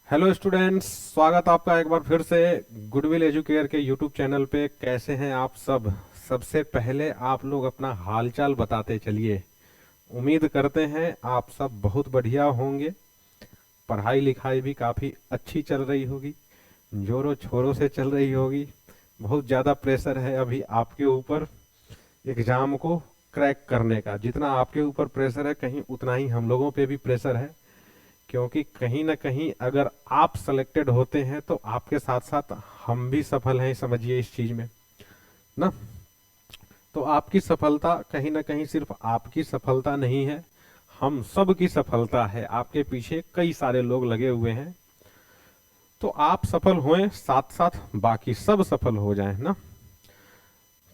Hello students, स्वागत आपका एक बार फिर से गुडविल एजुकेयर के यूट्यूब चैनल पे। कैसे हैं आप सब? सबसे पहले आप लोग अपना हालचाल बताते चलिए। उम्मीद करते हैं आप सब बहुत बढ़िया होंगे। पढ़ाई लिखाई भी काफ़ी अच्छी चल रही होगी, जोरों छोरों से चल रही होगी। बहुत ज़्यादा प्रेशर है अभी आपके ऊपर एग्ज़ाम को क्रैक करने का। जितना आपके ऊपर प्रेशर है, कहीं उतना ही हम लोगों पे भी प्रेशर है, क्योंकि कहीं ना कहीं अगर आप सेलेक्टेड होते हैं तो आपके साथ साथ हम भी सफल हैं, समझिए इस चीज में ना। तो आपकी सफलता कहीं ना कहीं सिर्फ आपकी सफलता नहीं है, हम सब की सफलता है। आपके पीछे कई सारे लोग लगे हुए हैं, तो आप सफल होएं, साथ साथ बाकी सब सफल हो जाएं ना।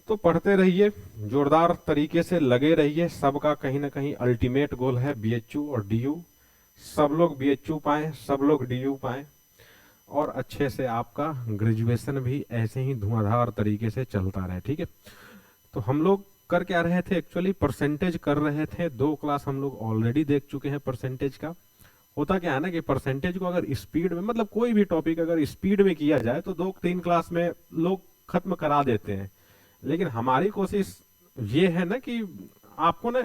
तो पढ़ते रहिए, जोरदार तरीके से लगे रहिए। सबका कहीं ना कहीं अल्टीमेट गोल है बीएचयू और डीयू। सब लोग बीएचयू पाएं, सब लोग डीयू पाएं, और अच्छे से आपका ग्रेजुएशन भी ऐसे ही धुआंधार तरीके से चलता रहे। ठीक है, तो हम लोग कर क्या रहे थे? एक्चुअली परसेंटेज कर रहे थे। 2 क्लास हम लोग ऑलरेडी देख चुके हैं परसेंटेज का। होता क्या है ना कि परसेंटेज को अगर स्पीड में, मतलब कोई भी टॉपिक अगर स्पीड में किया जाए तो 2-3 क्लास में लोग खत्म करा देते हैं। लेकिन हमारी कोशिश ये है ना कि आपको ना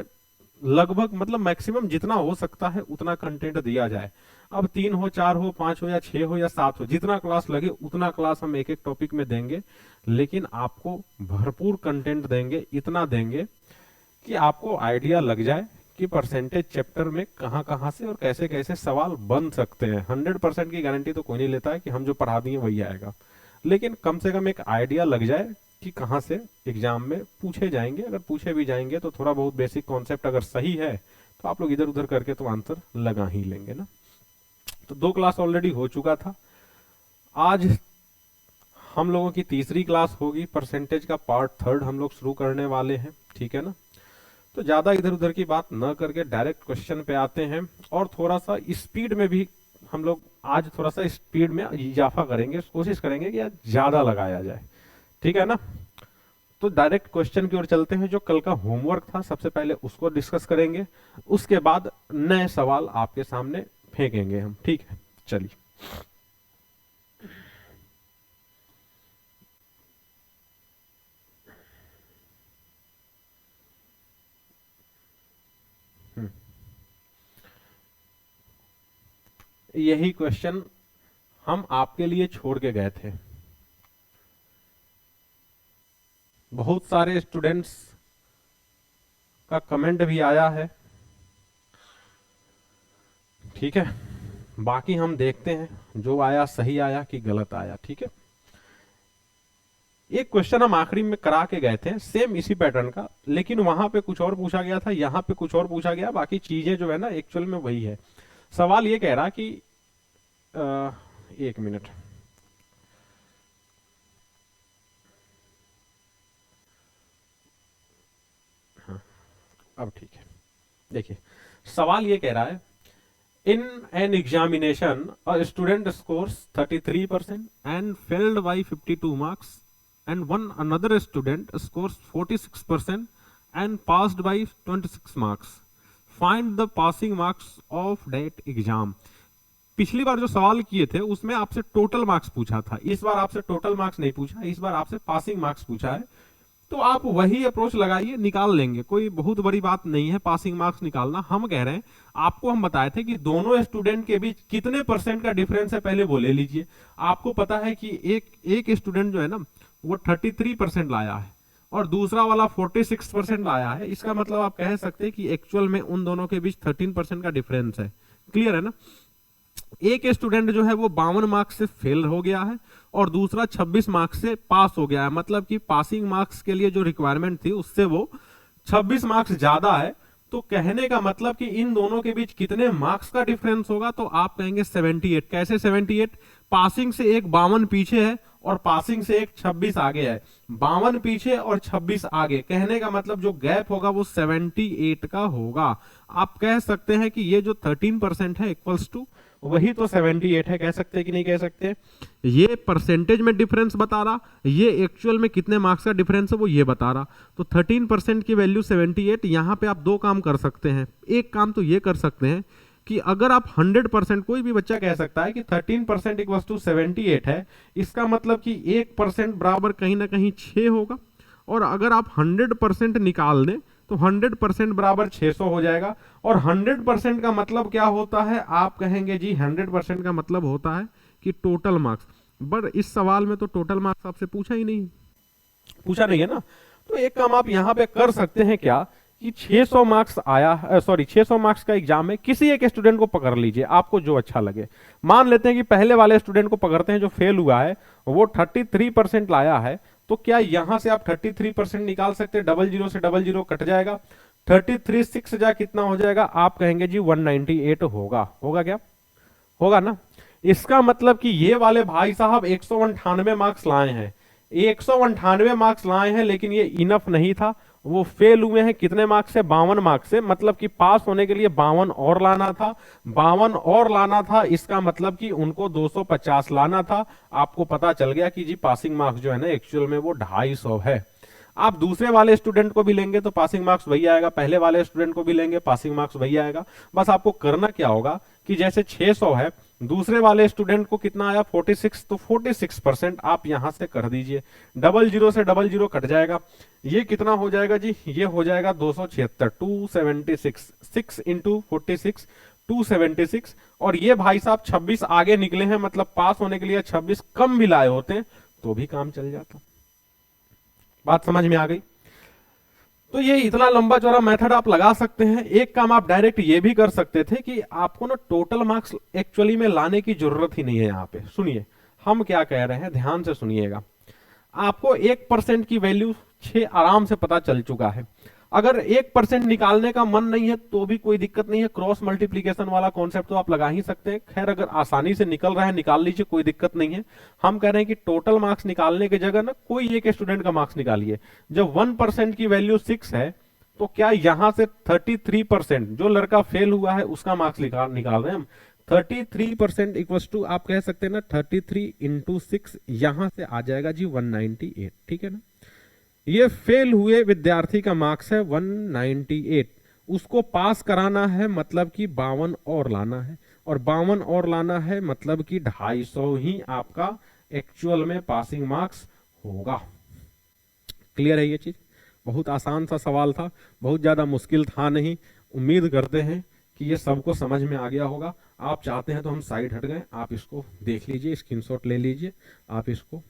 लगभग, मतलब मैक्सिमम जितना हो सकता है उतना कंटेंट दिया जाए। अब 3 हो, 4 हो, 5 हो, या 6 हो, या 7 हो, जितना क्लास लगे उतना क्लास हम एक एक टॉपिक में देंगे। लेकिन आपको भरपूर कंटेंट देंगे, इतना देंगे कि आपको आइडिया लग जाए कि परसेंटेज चैप्टर में कहाँ कहाँ से और कैसे कैसे सवाल बन सकते हैं। 100% की गारंटी तो कोई नहीं लेता है कि हम जो पढ़ा दिए वही आएगा, लेकिन कम से कम एक आइडिया लग जाए कि कहाँ से एग्जाम में पूछे जाएंगे। अगर पूछे भी जाएंगे तो थोड़ा बहुत बेसिक कॉन्सेप्ट अगर सही है तो आप लोग इधर उधर करके तो आंसर लगा ही लेंगे ना। तो 2 क्लास ऑलरेडी हो चुका था। आज हम लोगों की तीसरी क्लास होगी। परसेंटेज का पार्ट थर्ड हम लोग शुरू करने वाले हैं, ठीक है ना। तो ज्यादा इधर उधर की बात न करके डायरेक्ट क्वेश्चन पे आते हैं, और थोड़ा सा स्पीड में भी हम लोग आज थोड़ा सा स्पीड में इजाफा करेंगे, कोशिश करेंगे कि आज ज्यादा लगाया जाए, ठीक है ना। तो डायरेक्ट क्वेश्चन की ओर चलते हैं। जो कल का होमवर्क था सबसे पहले उसको डिस्कस करेंगे, उसके बाद नए सवाल आपके सामने फेंकेंगे हम, ठीक है। चलिए, यही क्वेश्चन हम आपके लिए छोड़ के गए थे। बहुत सारे स्टूडेंट्स का कमेंट भी आया है, ठीक है। बाकी हम देखते हैं जो आया सही आया कि गलत आया, ठीक है। एक क्वेश्चन हम आखिरी में करा के गए थे सेम इसी पैटर्न का, लेकिन वहां पे कुछ और पूछा गया था, यहाँ पे कुछ और पूछा गया। बाकी चीजें जो है ना एक्चुअल में वही है। सवाल ये कह रहा कि अ, एक मिनट, हाँ अब ठीक है। देखिए, सवाल ये कह रहा है, in an examination a student scores 33% and failed by 52 marks, and one another student scores 46% and passed by 26 marks. Find the passing marks of that exam. पिछली बार जो सवाल किए थे उसमें आपसे टोटल मार्क्स पूछा था, इस बार आपसे टोटल मार्क्स नहीं पूछा, इस बार आपसे पासिंग मार्क्स पूछा है। तो आप वही अप्रोच लगाइए, निकाल लेंगे, कोई बहुत बड़ी बात नहीं है पासिंग मार्क्स निकालना। हम कह रहे हैं, आपको हम बताए थे कि दोनों स्टूडेंट के बीच कितने परसेंट का डिफरेंस है पहले वो ले लीजिए। आपको पता है कि एक स्टूडेंट जो है ना वो 33% लाया है और दूसरा वाला 46% लाया है। इसका मतलब आप कह सकते हैं कि एक्चुअल में उन दोनों के बीच 13% का डिफरेंस है। क्लियर है ना। एक स्टूडेंट जो है वो 52 मार्क्स से फेल हो गया है और दूसरा 26 मार्क्स से पास हो गया है। मतलब कि पासिंग मार्क्स के लिए जो रिक्वायरमेंट थी उससे वो 26 मार्क्स ज्यादा है। तो कहने का मतलब कि इन दोनों के बीच कितने मार्क्स का डिफरेंस होगा, तो आप कहेंगे 78। कैसे 78? पासिंग से एक 52 पीछे है और पासिंग से एक 26 आगे है। 52 पीछे और 26 आगे, कहने का मतलब जो गैप होगा वो 78 का होगा। आप कह सकते हैं कि ये जो 13% है इक्वल्स टू वही तो 78 है। कह सकते हैं कि नहीं कह सकते? ये परसेंटेज में डिफरेंस बता रहा, ये एक्चुअल में कितने मार्क्स का डिफरेंस है वो ये बता रहा। तो 13% की वैल्यू 78। यहाँ पे आप दो काम कर सकते हैं। एक काम तो ये कर सकते हैं कि अगर आप 100%, कोई भी बच्चा कह सकता है कि 13% इक्वल टू 78 है, इसका मतलब कि 1% बराबर कहीं ना कहीं 6 होगा, और अगर आप 100% निकाल दें तो 100% बराबर 600 हो जाएगा। और 100% का मतलब क्या होता है, आप कहेंगे जी 100% का मतलब होता है कि टोटल मार्क्स। बट इस सवाल में तो टोटल मार्क्स आपसे पूछा नहीं है ना। तो एक काम आप यहां पे कर सकते हैं क्या, कि 600 मार्क्स आया, सॉरी 600 मार्क्स का एग्जाम है, किसी एक स्टूडेंट को पकड़ लीजिए, आपको जो अच्छा लगे। मान लेते हैं कि पहले वाले स्टूडेंट को पकड़ते हैं जो फेल हुआ है, वो 33% लाया है, तो क्या यहां से आप 33% निकाल सकते हैं, 00 से 00 कट जाएगा, 33 6 जा कितना हो जाएगा, आप कहेंगे जी 198 होगा क्या, होगा ना। इसका मतलब कि ये वाले भाई साहब 198 मार्क्स लाए हैं, 198 मार्क्स लाए हैं, लेकिन ये इनफ नहीं था, वो फेल हुए हैं कितने मार्क्स से, 52 मार्क्स से। मतलब कि पास होने के लिए 52 और लाना था, 52 और लाना था, इसका मतलब कि उनको 250 लाना था। आपको पता चल गया कि जी पासिंग मार्क्स जो है ना एक्चुअल में वो 250 है। आप दूसरे वाले स्टूडेंट को भी लेंगे तो पासिंग मार्क्स वही आएगा, पहले वाले स्टूडेंट को भी लेंगे पासिंग मार्क्स वही आएगा। बस आपको करना क्या होगा कि जैसे 600 है, दूसरे वाले स्टूडेंट को कितना आया 46, तो 46% आप यहां से कर दीजिए, 00 से 00 कट जाएगा, ये कितना हो जाएगा जी, ये हो जाएगा 276, 276, 6 इंटू 46, 276। और ये भाई साहब 26 आगे निकले हैं, मतलब पास होने के लिए 26 कम भी लाए होते तो भी काम चल जाता। बात समझ में आ गई। तो ये इतना लंबा चौड़ा मेथड आप लगा सकते हैं। एक काम आप डायरेक्ट ये भी कर सकते थे कि आपको ना टोटल मार्क्स एक्चुअली में लाने की जरूरत ही नहीं है। यहां पे सुनिए हम क्या कह रहे हैं, ध्यान से सुनिएगा। आपको 1% की वैल्यू 6 आराम से पता चल चुका है। अगर 1% निकालने का मन नहीं है तो भी कोई दिक्कत नहीं है, क्रॉस मल्टीप्लीकेशन वाला कॉन्सेप्ट तो आप लगा ही सकते हैं। खैर अगर आसानी से निकल रहा है निकाल लीजिए, कोई दिक्कत नहीं है। हम कह रहे हैं कि टोटल मार्क्स निकालने की जगह ना कोई एक स्टूडेंट का मार्क्स निकालिए। जब 1% की वैल्यू 6 है तो क्या यहां से 33% जो लड़का फेल हुआ है उसका मार्क्स निकाल रहे हैं हम। 33% इक्वल टू आप कह सकते हैं ना 33 इंटू 6, यहां से आ जाएगा जी 198, ठीक है ना। ये फेल हुए विद्यार्थी का मार्क्स है 198, उसको पास कराना है मतलब कि 52 और लाना है, और 52 और लाना है मतलब कि 250 ही आपका एक्चुअल में पासिंग मार्क्स होगा। क्लियर है ये चीज। बहुत आसान सा सवाल था, बहुत ज्यादा मुश्किल था नहीं। उम्मीद करते हैं कि ये सबको समझ में आ गया होगा। आप चाहते हैं तो हम साइड हट गए, आप इसको देख लीजिए, स्क्रीनशॉट ले लीजिए, आप इसको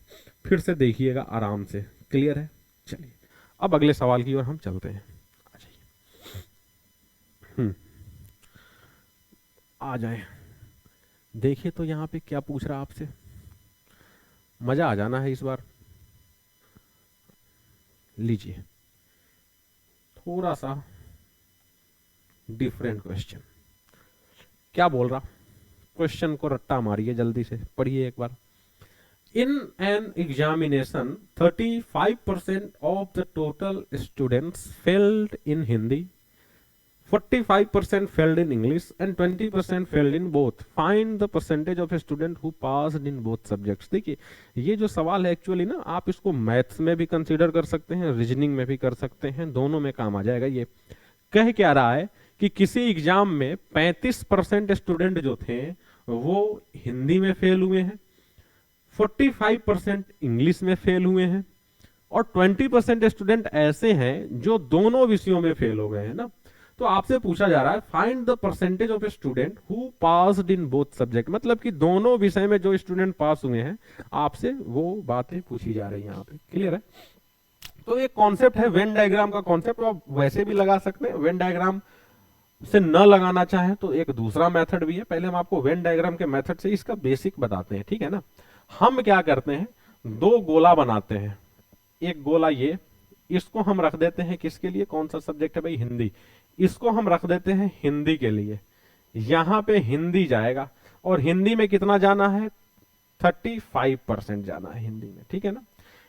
फिर से देखिएगा आराम से। क्लियर है। चलिए अब अगले सवाल की ओर हम चलते हैं। आ जाइए, आ जाए। देखिए तो यहाँ पे क्या पूछ रहा आपसे, मजा आ जाना है इस बार। लीजिए थोड़ा सा डिफरेंट क्वेश्चन। क्या बोल रहा, क्वेश्चन को रट्टा मारिए, जल्दी से पढ़िए एक बार। In an examination, 35% of the total students failed in Hindi, 45% failed in English, and 20% failed in both. Find the percentage of a student who passed in both subjects. देखिए ये जो सवाल है एक्चुअली ना आप इसको मैथ्स में भी कंसीडर कर सकते हैं, रीजनिंग में भी कर सकते हैं, दोनों में काम आ जाएगा। ये कह क्या रहा है कि किसी एग्जाम में 35% स्टूडेंट जो थे वो हिंदी में फेल हुए हैं, 45% इंग्लिश में फेल हुए हैं, और 20% स्टूडेंट ऐसे हैं जो दोनों विषयों में फेल हो गए हैं ना। तो आपसे पूछा जा रहा है find the percentage of a student who passed in both subject, मतलब कि दोनों विषय में जो स्टूडेंट पास हुए हैं, आपसे वो बातें पूछी जा रही हैं यहाँ पे। क्लियर है। तो एक कॉन्सेप्ट है वेन डायग्राम का कॉन्सेप्ट, आप वैसे भी लगा सकते हैं। वेन डायग्राम से न लगाना चाहें तो एक दूसरा मेथड भी है। पहले हम आपको वेन डायग्राम के मेथड से इसका बेसिक बताते हैं, ठीक है ना। हम क्या करते हैं, दो गोला बनाते हैं। एक गोला ये, इसको हम रख देते हैं किसके लिए, कौन सा सब्जेक्ट है भाई, हिंदी। इसको हम रख देते हैं हिंदी के लिए, यहां पे हिंदी जाएगा, और हिंदी में कितना जाना है 35% जाना है हिंदी में, ठीक है ना।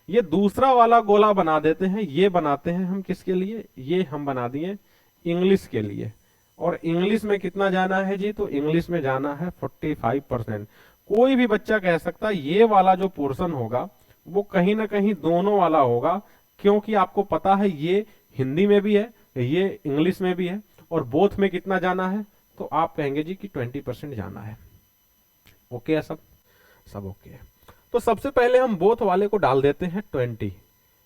ये दूसरा वाला गोला बना देते हैं, ये बनाते हैं हम किसके लिए, ये हम बना दिए इंग्लिश के लिए, और इंग्लिश में कितना जाना है जी, तो इंग्लिश में जाना है 45%। कोई भी बच्चा कह सकता है ये वाला जो पोर्शन होगा वो कहीं ना कहीं दोनों वाला होगा, क्योंकि आपको पता है ये हिंदी में भी है, ये इंग्लिश में भी है, और बोथ में कितना जाना है तो आप कहेंगे जी कि 20% जाना है। ओके है सब? सब ओके है। तो सबसे पहले हम बोथ वाले को डाल देते हैं 20,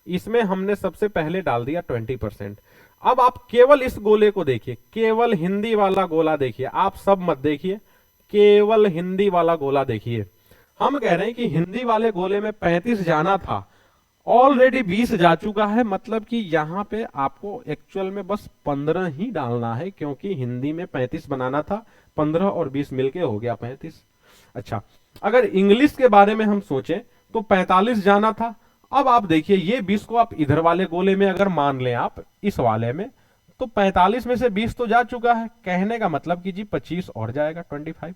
इसमें हमने सबसे पहले डाल दिया 20%। अब आप केवल इस गोले को देखिए, केवल हिंदी वाला गोला देखिए, आप सब मत देखिए, केवल हिंदी वाला गोला देखिए। हम कह रहे हैं कि हिंदी वाले गोले में 35 जाना था, ऑलरेडी 20 जा चुका है, मतलब कि यहां पे आपको एक्चुअल में बस 15 ही डालना है, क्योंकि हिंदी में 35 बनाना था, 15 और 20 मिलके हो गया 35। अच्छा, अगर इंग्लिश के बारे में हम सोचें तो 45 जाना था। अब आप देखिए, ये 20 को आप इधर वाले गोले में अगर मान लें, आप इस वाले में, तो 45 में से 20 तो जा चुका है, कहने का मतलब कि जी 25 और जाएगा, 25।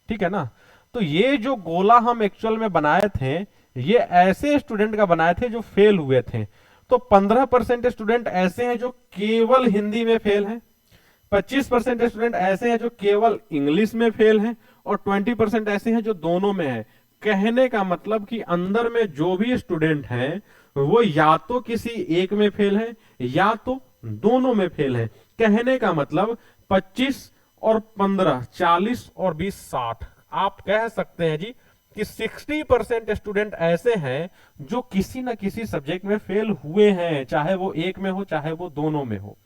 ठीक है ना? तो ये जो गोला हम एक्चुअल में बनाए थे, ये ऐसे स्टूडेंट का बनाए थे जो फेल हुए थे। तो 15% स्टूडेंट ऐसे हैं जो केवल हिंदी में फेल हैं, 25% स्टूडेंट ऐसे हैं जो केवल इंग्लिश में फेल हैं, और 20% ऐसे हैं जो दोनों में है। कहने का मतलब कि अंदर में जो भी स्टूडेंट हैं वो या तो किसी एक में फेल है या तो दोनों में फेल है। कहने का मतलब 25 और 15 40 और 20 60, आप कह सकते हैं जी कि 60% स्टूडेंट ऐसे हैं जो किसी ना किसी सब्जेक्ट में फेल हुए हैं, चाहे वो एक में हो चाहे वो दोनों में हो।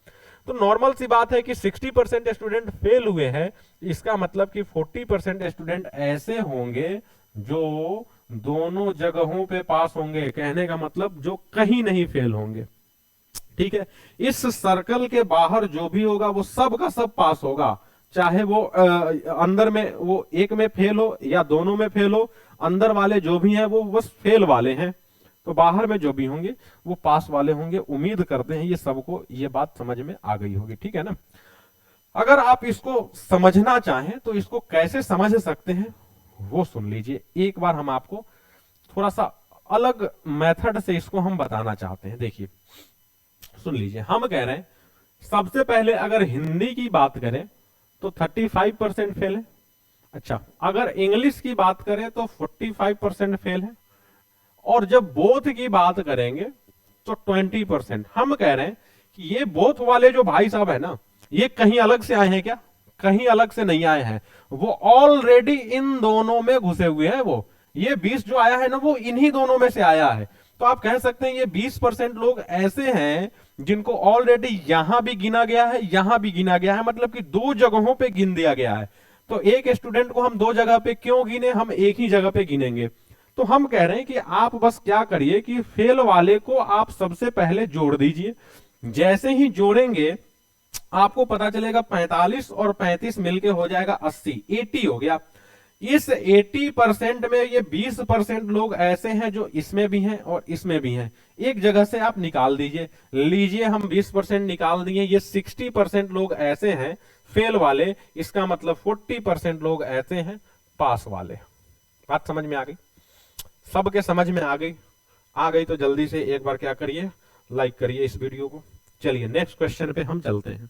तो नॉर्मल सी बात है कि 60% स्टूडेंट फेल हुए हैं, इसका मतलब कि 40% स्टूडेंट ऐसे होंगे जो दोनों जगहों पे पास होंगे, कहने का मतलब जो कहीं नहीं फेल होंगे। ठीक है? इस सर्कल के बाहर जो भी होगा वो सब का सब पास होगा, चाहे वो अंदर में वो एक में फेल हो या दोनों में फेल हो, अंदर वाले जो भी हैं वो बस फेल वाले हैं, तो बाहर में जो भी होंगे वो पास वाले होंगे। उम्मीद करते हैं ये सबको ये बात समझ में आ गई होगी। ठीक है ना? अगर आप इसको समझना चाहें तो इसको कैसे समझ सकते हैं वो सुन लीजिए। एक बार हम आपको थोड़ा सा अलग मेथड से इसको हम बताना चाहते हैं। देखिए, सुन लीजिए, हम कह रहे हैं सबसे पहले अगर हिंदी की बात करें तो 35% फेल है। अच्छा, अगर इंग्लिश की बात करें तो 45% फेल है, और जब बोथ की बात करेंगे तो 20%। हम कह रहे हैं कि ये बोथ वाले जो भाई साहब है ना, ये कहीं अलग से आए हैं क्या? कहीं अलग से नहीं आए हैं, वो ऑलरेडी इन दोनों में घुसे हुए हैं। वो ये 20 जो आया है ना, वो इन्हीं दोनों में से आया है। तो आप कह सकते हैं ये 20% लोग ऐसे हैं जिनको ऑलरेडी यहां भी गिना गया है, यहां भी गिना गया है, मतलब कि दो जगहों पे गिन दिया गया है। तो एक स्टूडेंट को हम दो जगह पे क्यों गिने, हम एक ही जगह पे गिनेंगे। तो हम कह रहे हैं कि आप बस क्या करिए कि फेल वाले को आप सबसे पहले जोड़ दीजिए। जैसे ही जोड़ेंगे आपको पता चलेगा 45 और 35 मिलके हो जाएगा 80, 80 हो गया। इस 80% में ये 20% लोग ऐसे हैं जो इसमें भी हैं और इसमें भी हैं, एक जगह से आप निकाल दीजिए। लीजिए, हम 20% निकाल दिए, ये 60% लोग ऐसे हैं फेल वाले, इसका मतलब 40% लोग ऐसे हैं पास वाले। बात समझ में आ गई? सबके समझ में आ गई? आ गई तो जल्दी से एक बार क्या करिए, लाइक करिए इस वीडियो को। चलिए नेक्स्ट क्वेश्चन पे हम चलते हैं।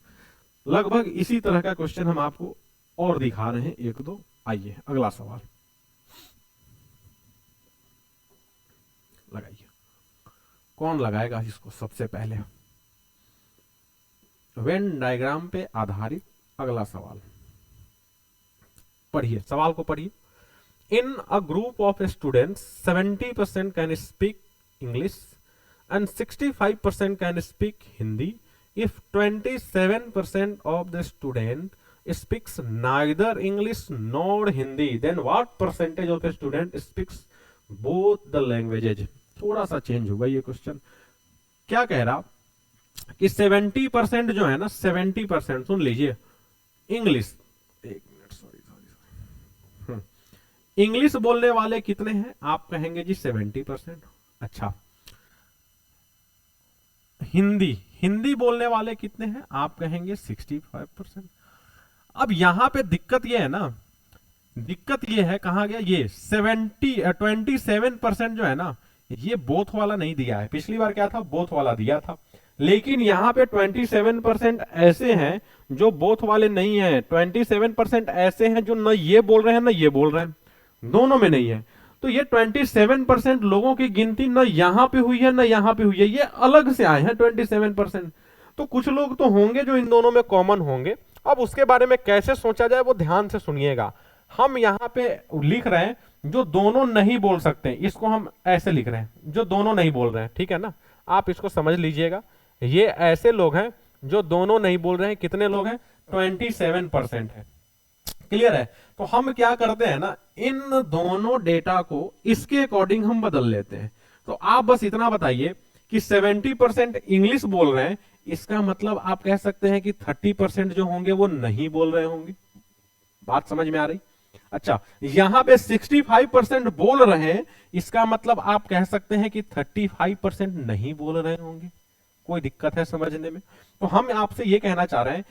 लगभग इसी तरह का क्वेश्चन हम आपको और दिखा रहे हैं एक दो। आइए अगला सवाल लगाइए। कौन लगाएगा इसको सबसे पहले? वेन डायग्राम पे आधारित अगला सवाल पढ़िए, सवाल को पढ़िए। In a group of students, 70% can speak English and 65% can speak Hindi. If 27% of the student speaks neither English nor Hindi, then what percentage of the student speaks both the languages? थोड़ा सा change होगा ये question. क्या कह रहा कि 70% जो है ना, 70%, सुन लीजिए, इंग्लिश, इंग्लिश बोलने वाले कितने हैं? आप कहेंगे जी 70%। अच्छा, हिंदी, हिंदी बोलने वाले कितने हैं? आप कहेंगे 65%। अब यहां पे दिक्कत ये है ना, दिक्कत ये है, कहां गया ये 27% जो है ना, ये बोथ वाला नहीं दिया है। पिछली बार क्या था? बोथ वाला दिया था, लेकिन यहां पे 27% ऐसे हैं जो बोथ वाले नहीं है। 27% ऐसे हैं जो न ये बोल रहे हैं न ये बोल रहे हैं, दोनों में नहीं है। तो ये 27% लोगों की गिनती न यहां पे हुई है न यहां पे हुई है, ये अलग से आए हैं 27%। तो कुछ लोग तो होंगे जो इन दोनों में कॉमन होंगे, अब उसके बारे में कैसे सोचा जाए वो ध्यान से सुनिएगा। हम यहाँ पे लिख रहे हैं जो दोनों नहीं बोल सकते, इसको हम ऐसे लिख रहे हैं जो दोनों नहीं बोल रहे हैं, ठीक है ना, आप इसको समझ लीजिएगा। ये ऐसे लोग हैं जो दोनों नहीं बोल रहे हैं। कितने लोग हैं? 27% है। क्लियर है? तो हम क्या करते हैं ना, इन दोनों डेटा को इसके अकॉर्डिंग हम बदल लेते हैं। तो आप बस इतना बताइए कि 70% इंग्लिश बोल रहे हैं, इसका मतलब आप कह सकते हैं कि 30% जो होंगे वो नहीं बोल रहे होंगे। बात समझ में आ रही? अच्छा, यहां पे 65% बोल रहे हैं, इसका मतलब आप कह सकते हैं कि 35% नहीं बोल रहे होंगे। कोई दिक्कत है समझने में? तो हम आपसे ये कहना चाह रहे हैं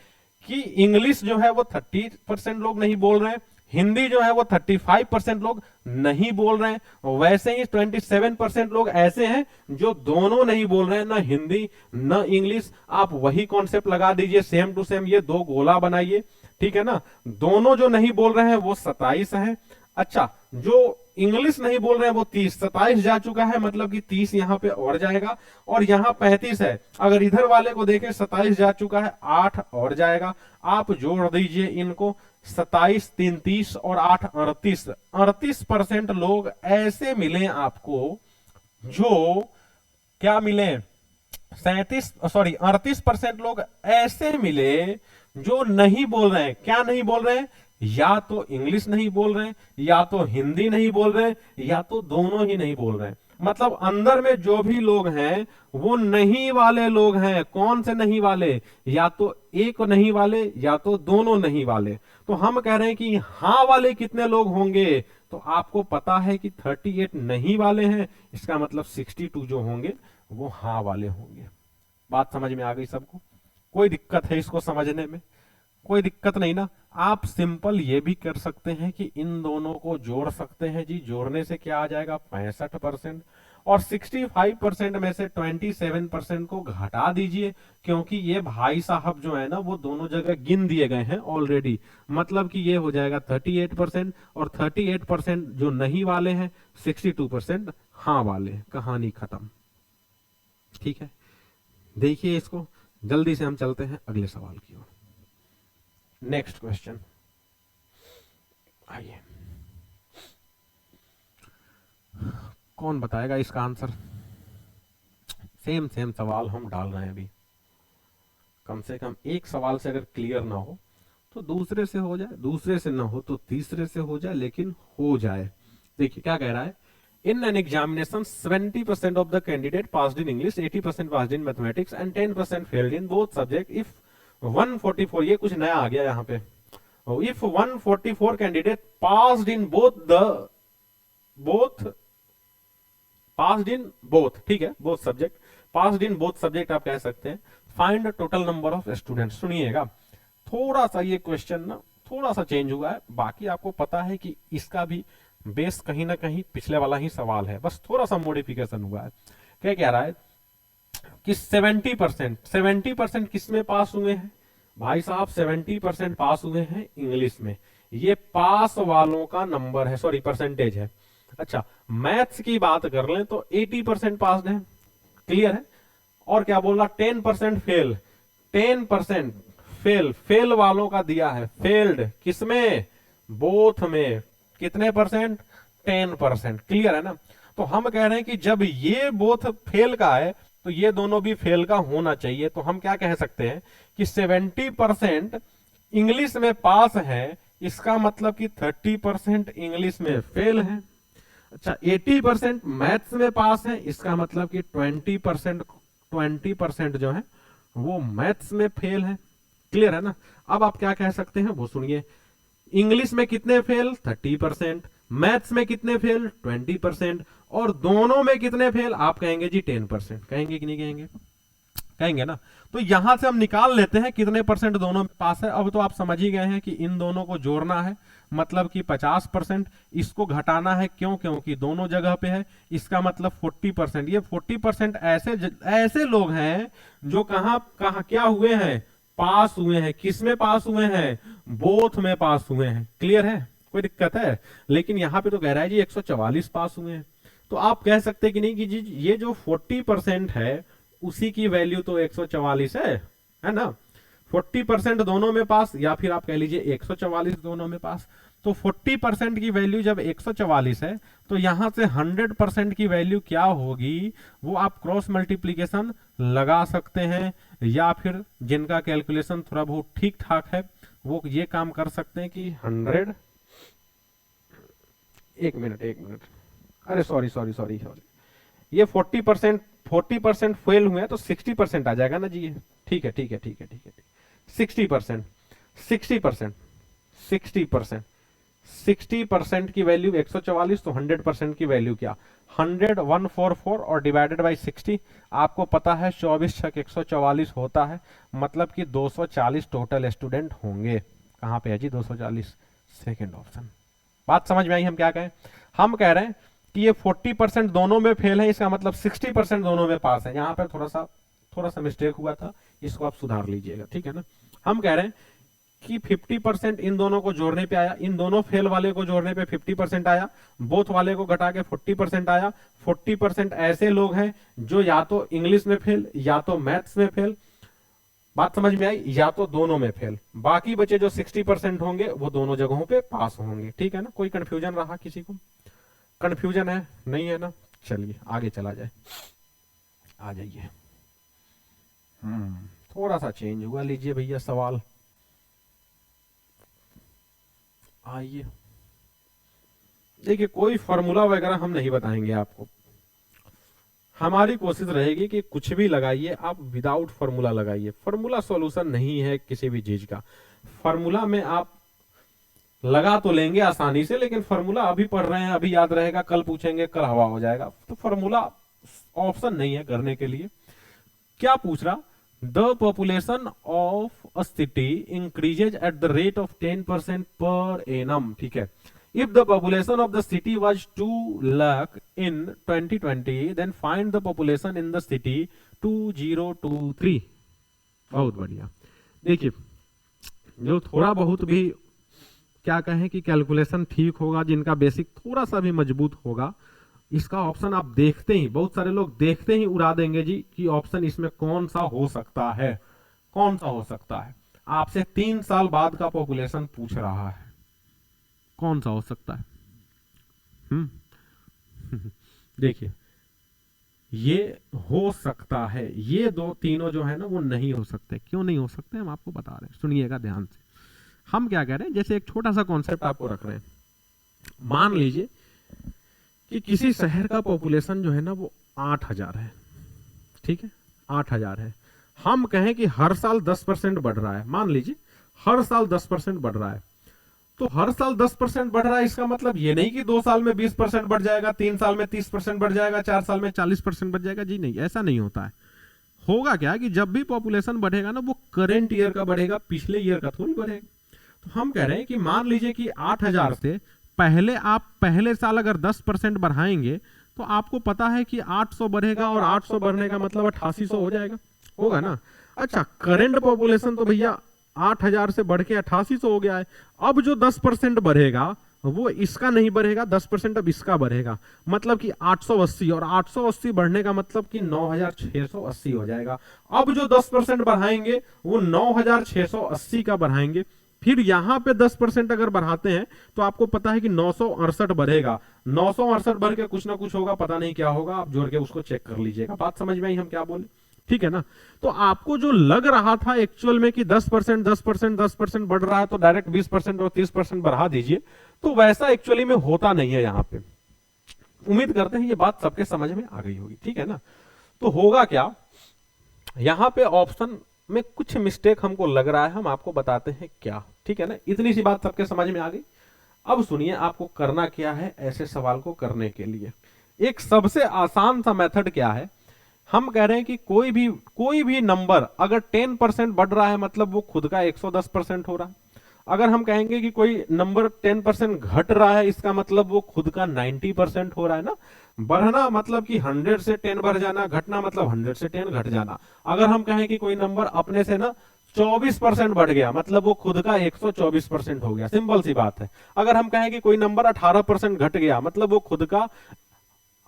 कि इंग्लिश जो है वो 30% लोग नहीं बोल रहे हैं, हिंदी जो है वो 35% लोग नहीं बोल रहे हैं, वैसे ही 27% लोग ऐसे हैं जो दोनों नहीं बोल रहे हैं, ना हिंदी ना इंग्लिश। आप वही कॉन्सेप्ट लगा दीजिए, सेम टू सेम, ये दो गोला बनाइए, ठीक है ना। दोनों जो नहीं बोल रहे हैं वो 27 है। अच्छा, जो इंग्लिश नहीं बोल रहे हैं वो 30, 27 जा चुका है, मतलब कि 30 यहाँ पे और जाएगा, और यहाँ 35 है। अगर इधर वाले को देखें 27 जा चुका है, 8 और जाएगा। आप जोड़ दीजिए इनको, 27 3 30 और 8 38। 38% लोग ऐसे मिले आपको जो क्या मिले, 38% लोग ऐसे मिले जो नहीं बोल रहे हैं। क्या नहीं बोल रहे हैं? या तो इंग्लिश नहीं बोल रहे हैं, या तो हिंदी नहीं बोल रहे हैं, या तो दोनों ही नहीं बोल रहे हैं। मतलब अंदर में जो भी लोग हैं वो नहीं वाले लोग हैं। कौन से नहीं वाले? या तो एक नहीं वाले या तो दोनों नहीं वाले। तो हम कह रहे हैं कि हाँ वाले कितने लोग होंगे? तो आपको पता है कि 38 नहीं वाले हैं, इसका मतलब 62 जो होंगे वो हाँ वाले होंगे। बात समझ में आ गई सबको? कोई दिक्कत है इसको समझने में? कोई दिक्कत नहीं ना। आप सिंपल ये भी कर सकते हैं कि इन दोनों को जोड़ सकते हैं जी। जोड़ने से क्या आ जाएगा? 65%। और 65% में से 27% को घटा दीजिए, क्योंकि ये भाई साहब जो है ना वो दोनों जगह गिन दिए गए हैं ऑलरेडी। मतलब कि ये हो जाएगा 38%, और 38% जो नहीं वाले हैं, 62% हाँ वाले। कहानी खत्म। ठीक है, देखिए इसको। जल्दी से हम चलते हैं अगले सवाल की ओर। नेक्स्ट क्वेश्चन आइए, कौन बताएगा इसका आंसर? सेम सेम सवाल हम डाल रहे हैं अभी। कम से कम एक सवाल से अगर क्लियर ना हो तो दूसरे से हो जाए, दूसरे से ना हो तो तीसरे से हो जाए, लेकिन हो जाए। देखिए क्या कह रहा है। In an examination, 70% of the candidate passed in English, 80% passed in mathematics, and 10% failed in both subjects. If 144, ये कुछ नया आ गया यहाँ पे। If 144 candidate passed in both, ठीक है, both subject, passed in both subject आप कह सकते हैं। Find the total number of students। सुनिएगा, थोड़ा सा ये क्वेश्चन ना थोड़ा सा चेंज हुआ है। बाकी आपको पता है कि इसका भी बेस कहीं ना कहीं पिछले वाला ही सवाल है, बस थोड़ा सा मॉडिफिकेशन हुआ है। क्या कह रहा है कि 70% किस में पास हुए हैं भाई साहब? 70% पास हुए हैं इंग्लिश में। ये पास वालों का नंबर है, सॉरी परसेंटेज है। अच्छा, मैथ्स की बात कर लें तो 80% पास है। क्लियर है? और क्या बोल रहा? 10% फेल। 10% फेल वालों का दिया है। फेल्ड किसमें? बोथ में। कितने परसेंट? 10%। क्लियर है ना? तो हम कह रहे हैं कि जब ये बोथ फेल का है तो ये दोनों भी फेल का होना चाहिए। तो हम क्या कह सकते हैं कि 70% इंग्लिश में पास है, इसका मतलब कि 30% इंग्लिश में फेल है। अच्छा, 80% मैथ्स में पास है, इसका मतलब कि 20% जो है वो मैथ्स में फेल है। क्लियर है ना? अब आप क्या कह सकते हैं वो सुनिए। इंग्लिश में कितने फेल? 30%। मैथ्स में कितने फेल? 20%। और दोनों में कितने फेल? आप कहेंगे जी 10%। कहेंगे कि नहीं कहेंगे? कहेंगे ना। तो यहां से हम निकाल लेते हैं कितने परसेंट दोनों में पास है। अब तो आप समझ ही गए हैं कि इन दोनों को जोड़ना है, मतलब कि 50%। इसको घटाना है, क्यों? क्योंकि दोनों जगह पे है, इसका मतलब 40%। ये 40% ऐसे लोग हैं जो कहां क्या हुए हैं? पास हुए हैं। किस में पास हुए हैं? बोथ में पास हुए हैं। क्लियर है? कोई दिक्कत है? लेकिन यहां पे तो कह रहा है जी 144 पास हुए हैं। तो आप कह सकते हैं कि नहीं कि जी ये जो 40% है उसी की वैल्यू तो 144 है ना। 40% दोनों में पास, या फिर आप कह लीजिए 144 दोनों में पास। तो 40% की वैल्यू जब 144 है तो यहां से 100% की वैल्यू क्या होगी वो आप क्रॉस मल्टीप्लीकेशन लगा सकते हैं, या फिर जिनका कैलकुलेशन थोड़ा बहुत ठीक ठाक है वो ये काम कर सकते हैं कि 100, एक मिनट, अरे सॉरी, ये 40% फेल हुए हैं तो 60% आ जाएगा ना जी ये। ठीक है 60%, 60% की वैल्यू 144, तो 100% की वैल्यू क्या 100, 144 और डिवाइडेड बाई 60। आपको पता है 24 छक 144 होता है, मतलब कि 240 टोटल स्टूडेंट होंगे। कहां पे है जी 240? Second option. बात समझ में आई? हम क्या कहें, हम कह रहे हैं कि ये 40% दोनों में फेल है, इसका मतलब 60% दोनों में पास है। यहां पर थोड़ा सा मिस्टेक हुआ था, इसको आप सुधार लीजिएगा, ठीक है ना। हम कह रहे हैं कि 50% इन दोनों को जोड़ने पे आया, इन दोनों फेल वाले को जोड़ने पे 50% आया, बोथ वाले को घटा के 40% आया। 40% ऐसे लोग हैं जो या तो इंग्लिश में फेल, या तो मैथ्स में फेल, बात समझ में आई, या तो दोनों में फेल। बाकी बचे जो 60% होंगे वो दोनों जगहों पे पास होंगे, ठीक है ना। कोई कंफ्यूजन रहा किसी को? कंफ्यूजन है? नहीं है ना। चलिए आगे चला जाए, आ जाइए। थोड़ा सा चेंज हुआ, लीजिए भैया सवाल, आइए। देखिए कोई फॉर्मूला वगैरह हम नहीं बताएंगे आपको, हमारी कोशिश रहेगी कि कुछ भी लगाइए आप विदाउट फॉर्मूला लगाइए। फॉर्मूला सॉल्यूशन नहीं है किसी भी चीज का। फॉर्मूला में आप लगा तो लेंगे आसानी से, लेकिन फॉर्मूला अभी पढ़ रहे हैं, अभी याद रहेगा, कल पूछेंगे कल हवा हो जाएगा। तो फॉर्मूला ऑप्शन नहीं है करने के लिए। क्या पूछ रहा, the population of a city increases at the rate of 10% per annum, ठीक है। If the population of the city was 2 lakh in 2020 then find the population in the city 2023। बहुत बढ़िया। देखिए जो थोड़ा बहुत भी क्या कहें कि कैलकुलेशन ठीक होगा, जिनका बेसिक थोड़ा सा भी मजबूत होगा, इसका ऑप्शन आप देखते ही, बहुत सारे लोग देखते ही उड़ा देंगे जी कि ऑप्शन इसमें कौन सा हो सकता है, कौन सा हो सकता है। आपसे 3 साल बाद का पॉपुलेशन पूछ रहा है, कौन सा हो सकता है? देखिए ये हो सकता है, ये दो तीनों जो है ना वो नहीं हो सकते। क्यों नहीं हो सकते हम आपको बता रहे हैं, सुनिएगा ध्यान से। हम क्या कह रहे हैं, जैसे एक छोटा सा कॉन्सेप्ट आपको रख रहे हैं। मान लीजिए कि किसी शहर का पॉपुलेशन जो है ना वो 8000 है, ठीक है, 8000 है। हम कहें कि हर साल 10% बढ़ रहा है, मान लीजिए हर साल 10% बढ़ रहा है। तो हर साल 10% बढ़ रहा है, इसका मतलब ये नहीं कि 2 साल में 20% बढ़ जाएगा, 3 साल में 30% बढ़ जाएगा, 4 साल में 40% बढ़ जाएगा। जी नहीं, ऐसा नहीं होता है। होगा क्या कि जब भी पॉपुलेशन बढ़ेगा ना वो करेंट ईयर का बढ़ेगा, पिछले ईयर का थोड़ी बढ़ेगा। तो हम कह रहे हैं कि मान लीजिए कि 8000 से पहले आप पहले साल अगर 10% बढ़ाएंगे तो आपको पता है कि 800 बढ़ेगा, और 800 बढ़ने का मतलब 8800 हो जाएगा, होगा ना। अच्छा, करंट पॉपुलेशन तो भैया 8000 से बढ़ के 8800 हो गया है। अब जो 10% बढ़ेगा वो इसका नहीं बढ़ेगा, 10% अब इसका बढ़ेगा, मतलब कि 880, और 880 बढ़ने का मतलब कि 9680 हो जाएगा। अब जो 10% बढ़ाएंगे वो 9680 का बढ़ाएंगे। फिर यहां पे 10% अगर बढ़ाते हैं तो आपको पता है कि 968 बढ़ेगा। 968 बढ़ के कुछ ना कुछ होगा, पता नहीं क्या होगा, आप जोड़ के उसको चेक कर लीजिएगा। बात समझ में आई हम क्या बोले, ठीक है ना। तो आपको जो लग रहा था एक्चुअल में कि 10% बढ़ रहा है तो डायरेक्ट 20% और 30% बढ़ा दीजिए, तो वैसा एक्चुअली में होता नहीं है यहाँ पे। उम्मीद करते हैं ये बात सबके समझ में आ गई होगी, ठीक है ना। तो होगा क्या, यहाँ पे ऑप्शन में कुछ मिस्टेक हमको लग रहा है, हम आपको बताते हैं क्या, ठीक है ना। इतनी सी बात सबके समझ में आ गई। अब सुनिए आपको करना क्या है ऐसे सवाल को करने के लिए। एक सबसे आसान सा मेथड क्या है, हम कह रहे हैं कि कोई भी नंबर अगर 10% बढ़ रहा है मतलब वो खुद का 110% हो रहा है। अगर हम कहेंगे कि कोई नंबर 10% घट रहा है, इसका मतलब वो खुद का 90% हो रहा है ना। बढ़ना मतलब कि 100 से 10 बढ़ जाना, घटना मतलब 100 से 10 घट जाना। अगर हम कहें कि कोई नंबर अपने से ना 24% बढ़ गया मतलब वो खुद का 124% हो गया, सिंपल सी बात है। अगर हम कहें कि कोई नंबर 18% घट गया मतलब वो खुद का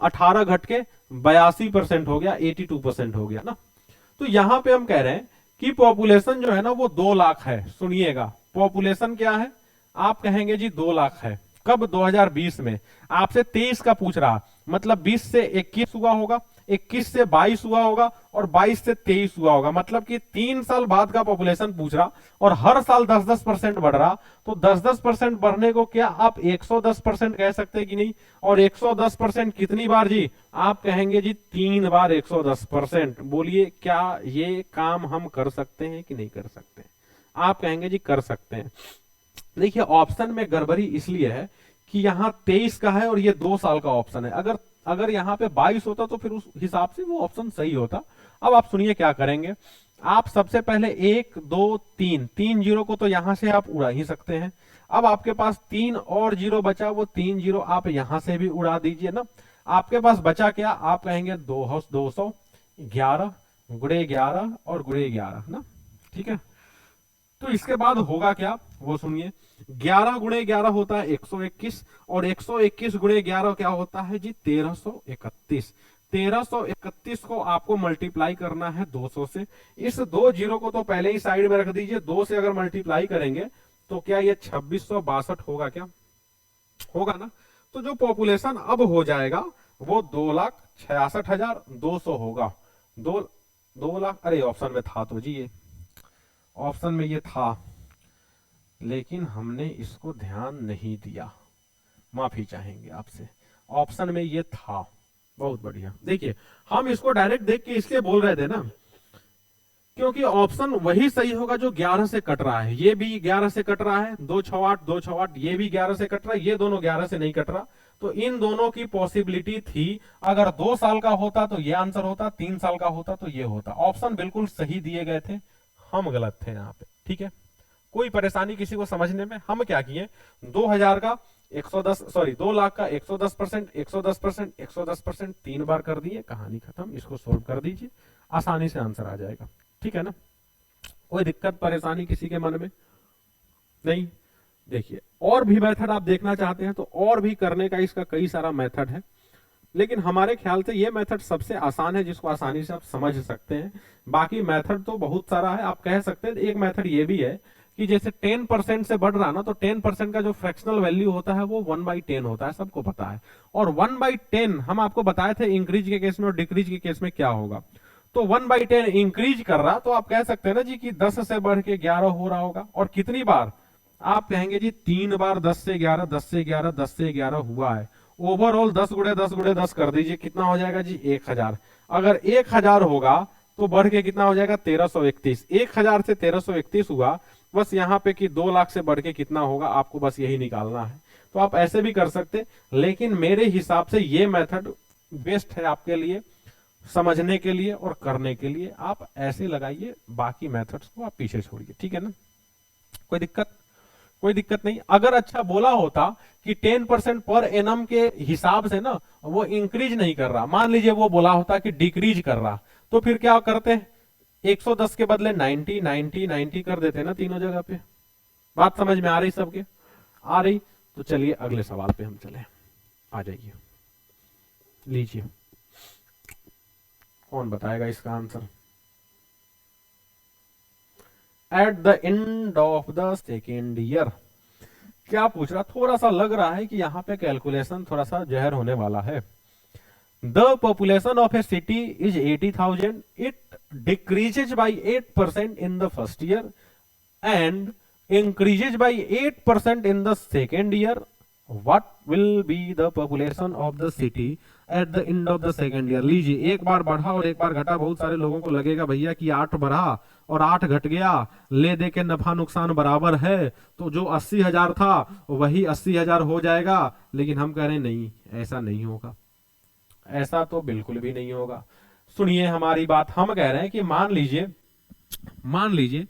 18 घट के 82% हो गया, 82% हो गया ना। तो यहां पे हम कह रहे हैं कि पॉपुलेशन जो है ना वो 2 लाख है। सुनिएगा, पॉपुलेशन क्या है, आप कहेंगे जी 2 लाख है। कब? 2020 में। आपसे 23 का पूछ रहा, मतलब 20 से 21 हुआ होगा, 21 से 22 हुआ होगा और 22 से 23 हुआ होगा, मतलब कि 3 साल बाद का पॉपुलेशन पूछ रहा और हर साल 10-10% बढ़ रहा। तो 10-10% बढ़ने को क्या आप 110% कह सकते हैं कि नहीं? और 110% कितनी बार जी? आप कहेंगे जी 3 बार 110%। बोलिए क्या ये काम हम कर सकते हैं कि नहीं कर सकते? आप कहेंगे जी कर सकते हैं। देखिए, ऑप्शन में गड़बड़ी इसलिए है कि यहाँ 23 का है और ये 2 साल का ऑप्शन है। अगर अगर यहाँ पे 22 होता तो फिर उस हिसाब से वो ऑप्शन सही होता। अब आप सुनिए क्या करेंगे। आप सबसे पहले 1 2 3 3 जीरो को तो यहां से आप उड़ा ही सकते हैं। अब आपके पास 3 और जीरो बचा, वो 3 जीरो आप यहां से भी उड़ा दीजिए ना। आपके पास बचा क्या? आप कहेंगे 211 गुणे 11 और गुणे 11 ना। ठीक है, तो इसके बाद होगा क्या वो सुनिए। 11 गुणे 11 होता है 121 और 121 गुणे 11 क्या होता है जी? 1331। 1331 को आपको मल्टीप्लाई करना है 200 से। इस 2 जीरो को तो पहले ही साइड में रख दीजिए। 2 से अगर मल्टीप्लाई करेंगे तो क्या ये 2662 होगा? क्या होगा ना? तो जो पॉपुलेशन अब हो जाएगा वो 2,66,200 होगा। 2 लाख, अरे ऑप्शन में था तो जी, ये ऑप्शन में ये था लेकिन हमने इसको ध्यान नहीं दिया, माफी चाहेंगे आपसे। ऑप्शन में ये था, बहुत बढ़िया। देखिए, हम इसको डायरेक्ट देख के इसलिए बोल रहे थे ना क्योंकि ऑप्शन वही सही होगा जो 11 से कट रहा है। ये भी 11 से कट रहा है, 268 268, ये भी 11 से कट रहा है, ये दोनों 11 से नहीं कट रहा। तो इन दोनों की पॉसिबिलिटी थी। अगर 2 साल का होता तो ये आंसर होता, 3 साल का होता तो ये होता। ऑप्शन बिल्कुल सही दिए गए थे, हम गलत थे यहाँ पे। ठीक है, कोई परेशानी किसी को समझने में? हम क्या किए, 2000 का 110, सॉरी 2 लाख का 110%, 110%, 110%, 3 बार कर दिए, कहानी खत्म। इसको सोल्व कर दीजिए, आसानी से आंसर आ जाएगा। ठीक है ना? कोई दिक्कत परेशानी किसी के मन में नहीं? देखिए, और भी मेथड आप देखना चाहते हैं तो और भी करने का इसका कई सारा मेथड है, लेकिन हमारे ख्याल से ये मेथड सबसे आसान है जिसको आसानी से आप समझ सकते हैं। बाकी मेथड तो बहुत सारा है। आप कह सकते हैं एक मेथड ये भी है कि जैसे 10% से बढ़ रहा ना, तो 10% का जो फ्रैक्शनल वैल्यू होता है वो 1/10 होता है, सबको पता है। और 1/10 हम आपको बताए थे इंक्रीज के केस में और डिक्रीज के केस में क्या होगा। तो 1/10 इंक्रीज कर रहा, तो आप कह सकते हैं ना जी कि 10 से बढ़ के 11 हो रहा होगा। और कितनी बार? आप कहेंगे जी 3 बार 10 से 11, 10 से 11, 10 से 11 हुआ है। ओवरऑल 10 गुणे 10 गुणे 10 कर दीजिए, कितना हो जाएगा जी? 1000। अगर 1000 होगा तो बढ़ के कितना हो जाएगा? 1331। 1000 से 1331 हुआ, बस यहाँ पे कि 2 लाख से बढ़ के कितना होगा, आपको बस यही निकालना है। तो आप ऐसे भी कर सकते, लेकिन मेरे हिसाब से ये मेथड बेस्ट है आपके लिए समझने के लिए और करने के लिए। आप ऐसे लगाइए, बाकी मेथड्स को आप पीछे छोड़िए। ठीक है ना? कोई दिक्कत? कोई दिक्कत नहीं। अगर अच्छा बोला होता कि 10% पर एनम के हिसाब से ना वो इंक्रीज नहीं कर रहा, मान लीजिए वो बोला होता कि डिक्रीज कर रहा, तो फिर क्या करते? 110 के बदले 90 90 90 कर देते ना तीनों जगह पे। बात समझ में आ रही सबके? आ रही? तो चलिए अगले सवाल पे हम चले। आ जाइए, लीजिए, कौन बताएगा इसका answer? At the end of the second year क्या पूछ रहा? थोड़ा सा लग रहा है कि यहाँ पे कैलकुलेशन थोड़ा सा जहर होने वाला है। The population of A city is 80,000. It decreases by 8% in the first year and increases by 8% in the second year. What will be the population of the city at the end of the second year? लीजिए, एक बार बढ़ा और एक बार घटा। बहुत सारे लोगों को लगेगा भैया कि 8 बढ़ा और 8 घट गया, ले दे के नफा नुकसान बराबर है, तो जो 80,000 था वही 80,000 हो जाएगा। लेकिन हम कह रहे हैं नहीं, ऐसा नहीं होगा, ऐसा तो बिल्कुल भी नहीं होगा। सुनिए हमारी बात, हम कह रहे हैं कि मान लीजिए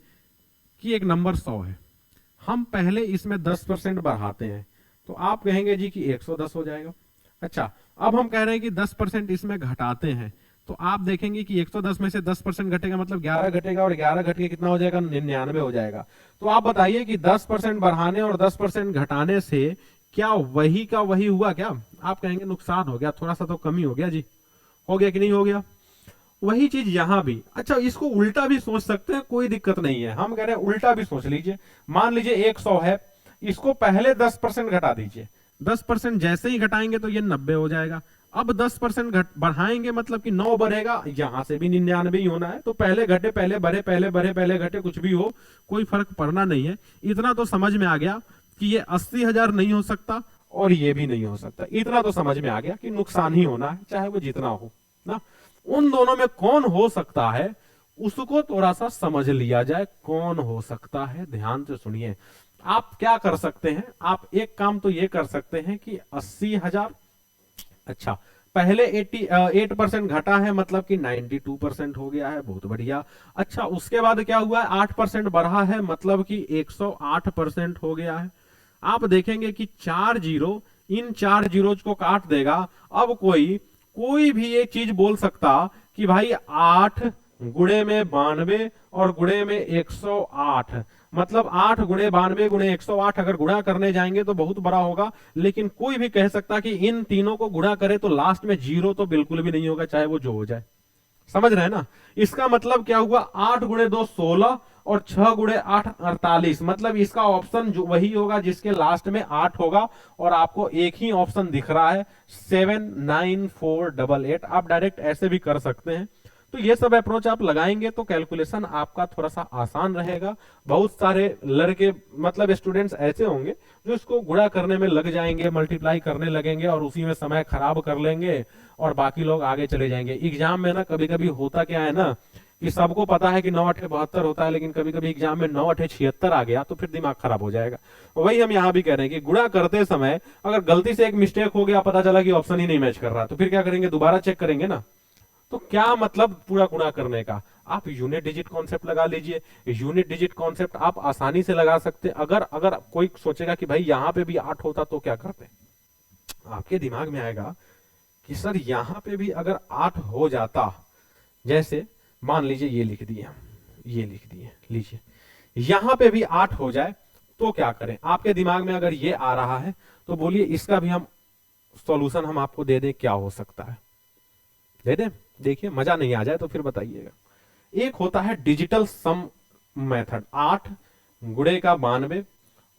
कि एक नंबर 100 है, हम पहले इसमें 10% बढ़ाते हैं, तो आप कहेंगे जी कि 110 हो जाएगा। अच्छा, अब हम कह रहे हैं कि 10% इसमें घटाते हैं, तो आप देखेंगे कि 110 में से 10% घटेगा मतलब 11 घटेगा, और 11 घट के कितना हो जाएगा? 99 हो जाएगा। तो आप बताइए कि 10% बढ़ाने और 10% घटाने से क्या वही का वही हुआ क्या? आप कहेंगे नुकसान हो गया, थोड़ा सा तो कमी हो गया जी। हो गया कि नहीं हो गया? वही चीज यहां भी। अच्छा, इसको उल्टा भी सोच सकते हैं, कोई दिक्कत नहीं है। हम कह रहे हैं उल्टा भी सोच लीजिए। मान लीजिए 100 है, इसको पहले 10% घटा दीजिए। 10% जैसे ही घटाएंगे तो ये 90 हो जाएगा। अब 10% बढ़ाएंगे मतलब कि 9 बढ़ेगा, यहां से भी 99 ही होना है। तो पहले घटे पहले बढ़े, पहले बढ़े पहले घटे, कुछ भी हो कोई फर्क पड़ना नहीं है। इतना तो समझ में आ गया कि ये 80,000 नहीं हो सकता और ये भी नहीं हो सकता। इतना तो समझ में आ गया कि नुकसान ही होना है, चाहे वो जितना हो ना। उन दोनों में कौन हो सकता है उसको थोड़ा सा समझ लिया जाए। कौन हो सकता है, ध्यान से सुनिए। आप क्या कर सकते हैं, आप एक काम तो ये कर सकते हैं कि 80,000, अच्छा पहले 8% घटा है मतलब कि 92% हो गया है, बहुत बढ़िया। अच्छा, उसके बाद क्या हुआ है, 8% बढ़ा है मतलब कि 108% हो गया है। आप देखेंगे कि 4 जीरो इन 4 जीरोज को काट देगा। अब कोई भी एक चीज बोल सकता कि भाई 8 गुणे में 92 और गुणे में 108, मतलब 8 गुणे 92 गुणे 108 अगर गुणा करने जाएंगे तो बहुत बड़ा होगा। लेकिन कोई भी कह सकता कि इन तीनों को गुणा करे तो लास्ट में जीरो तो बिल्कुल भी नहीं होगा, चाहे वो जो हो जाए। समझ रहे हैं ना। इसका मतलब क्या हुआ, 8 गुणे 2 16 और 6 गुणे 8 48। मतलब इसका ऑप्शन जो वही होगा जिसके लास्ट में 8 होगा। और आपको एक ही ऑप्शन दिख रहा है 79488। आप डायरेक्ट ऐसे भी कर सकते हैं। तो ये सब अप्रोच आप लगाएंगे तो कैलकुलेशन आपका थोड़ा सा आसान रहेगा। बहुत सारे लड़के मतलब स्टूडेंट्स ऐसे होंगे जो इसको गुणा करने में लग जाएंगे, मल्टीप्लाई करने लगेंगे और उसी में समय खराब कर लेंगे और बाकी लोग आगे चले जाएंगे। एग्जाम में ना कभी कभी होता क्या है ना कि सबको पता है कि 9 8 72 होता है, लेकिन कभी कभी एग्जाम में 9 8 76 आ गया तो फिर दिमाग खराब हो जाएगा। वही हम यहाँ भी कह रहे हैं कि गुणा करते समय अगर गलती से एक मिस्टेक हो गया, पता चला कि ऑप्शन ही नहीं मैच कर रहा, तो फिर क्या करेंगे, दोबारा चेक करेंगे ना। तो क्या मतलब पूरा गुणा करने का, आप यूनिट डिजिट कॉन्सेप्ट लगा लीजिए। यूनिट डिजिट कॉन्सेप्ट आप आसानी से लगा सकते। अगर अगर कोई सोचेगा कि भाई यहां पे भी 8 होता तो क्या करते, आपके दिमाग में आएगा कि सर यहां पे भी अगर 8 हो जाता, जैसे मान लीजिए ये लिख दिए, ये लिख दिए, लीजिए यहां पे भी 8 हो जाए तो क्या करें। आपके दिमाग में अगर ये आ रहा है तो बोलिए इसका भी हम सॉल्यूशन हम आपको दे दें, क्या हो सकता है, दे दें। देखिए मजा नहीं आ जाए तो फिर बताइएगा। एक होता है डिजिटल सम मेथड, 8 गुणे का 92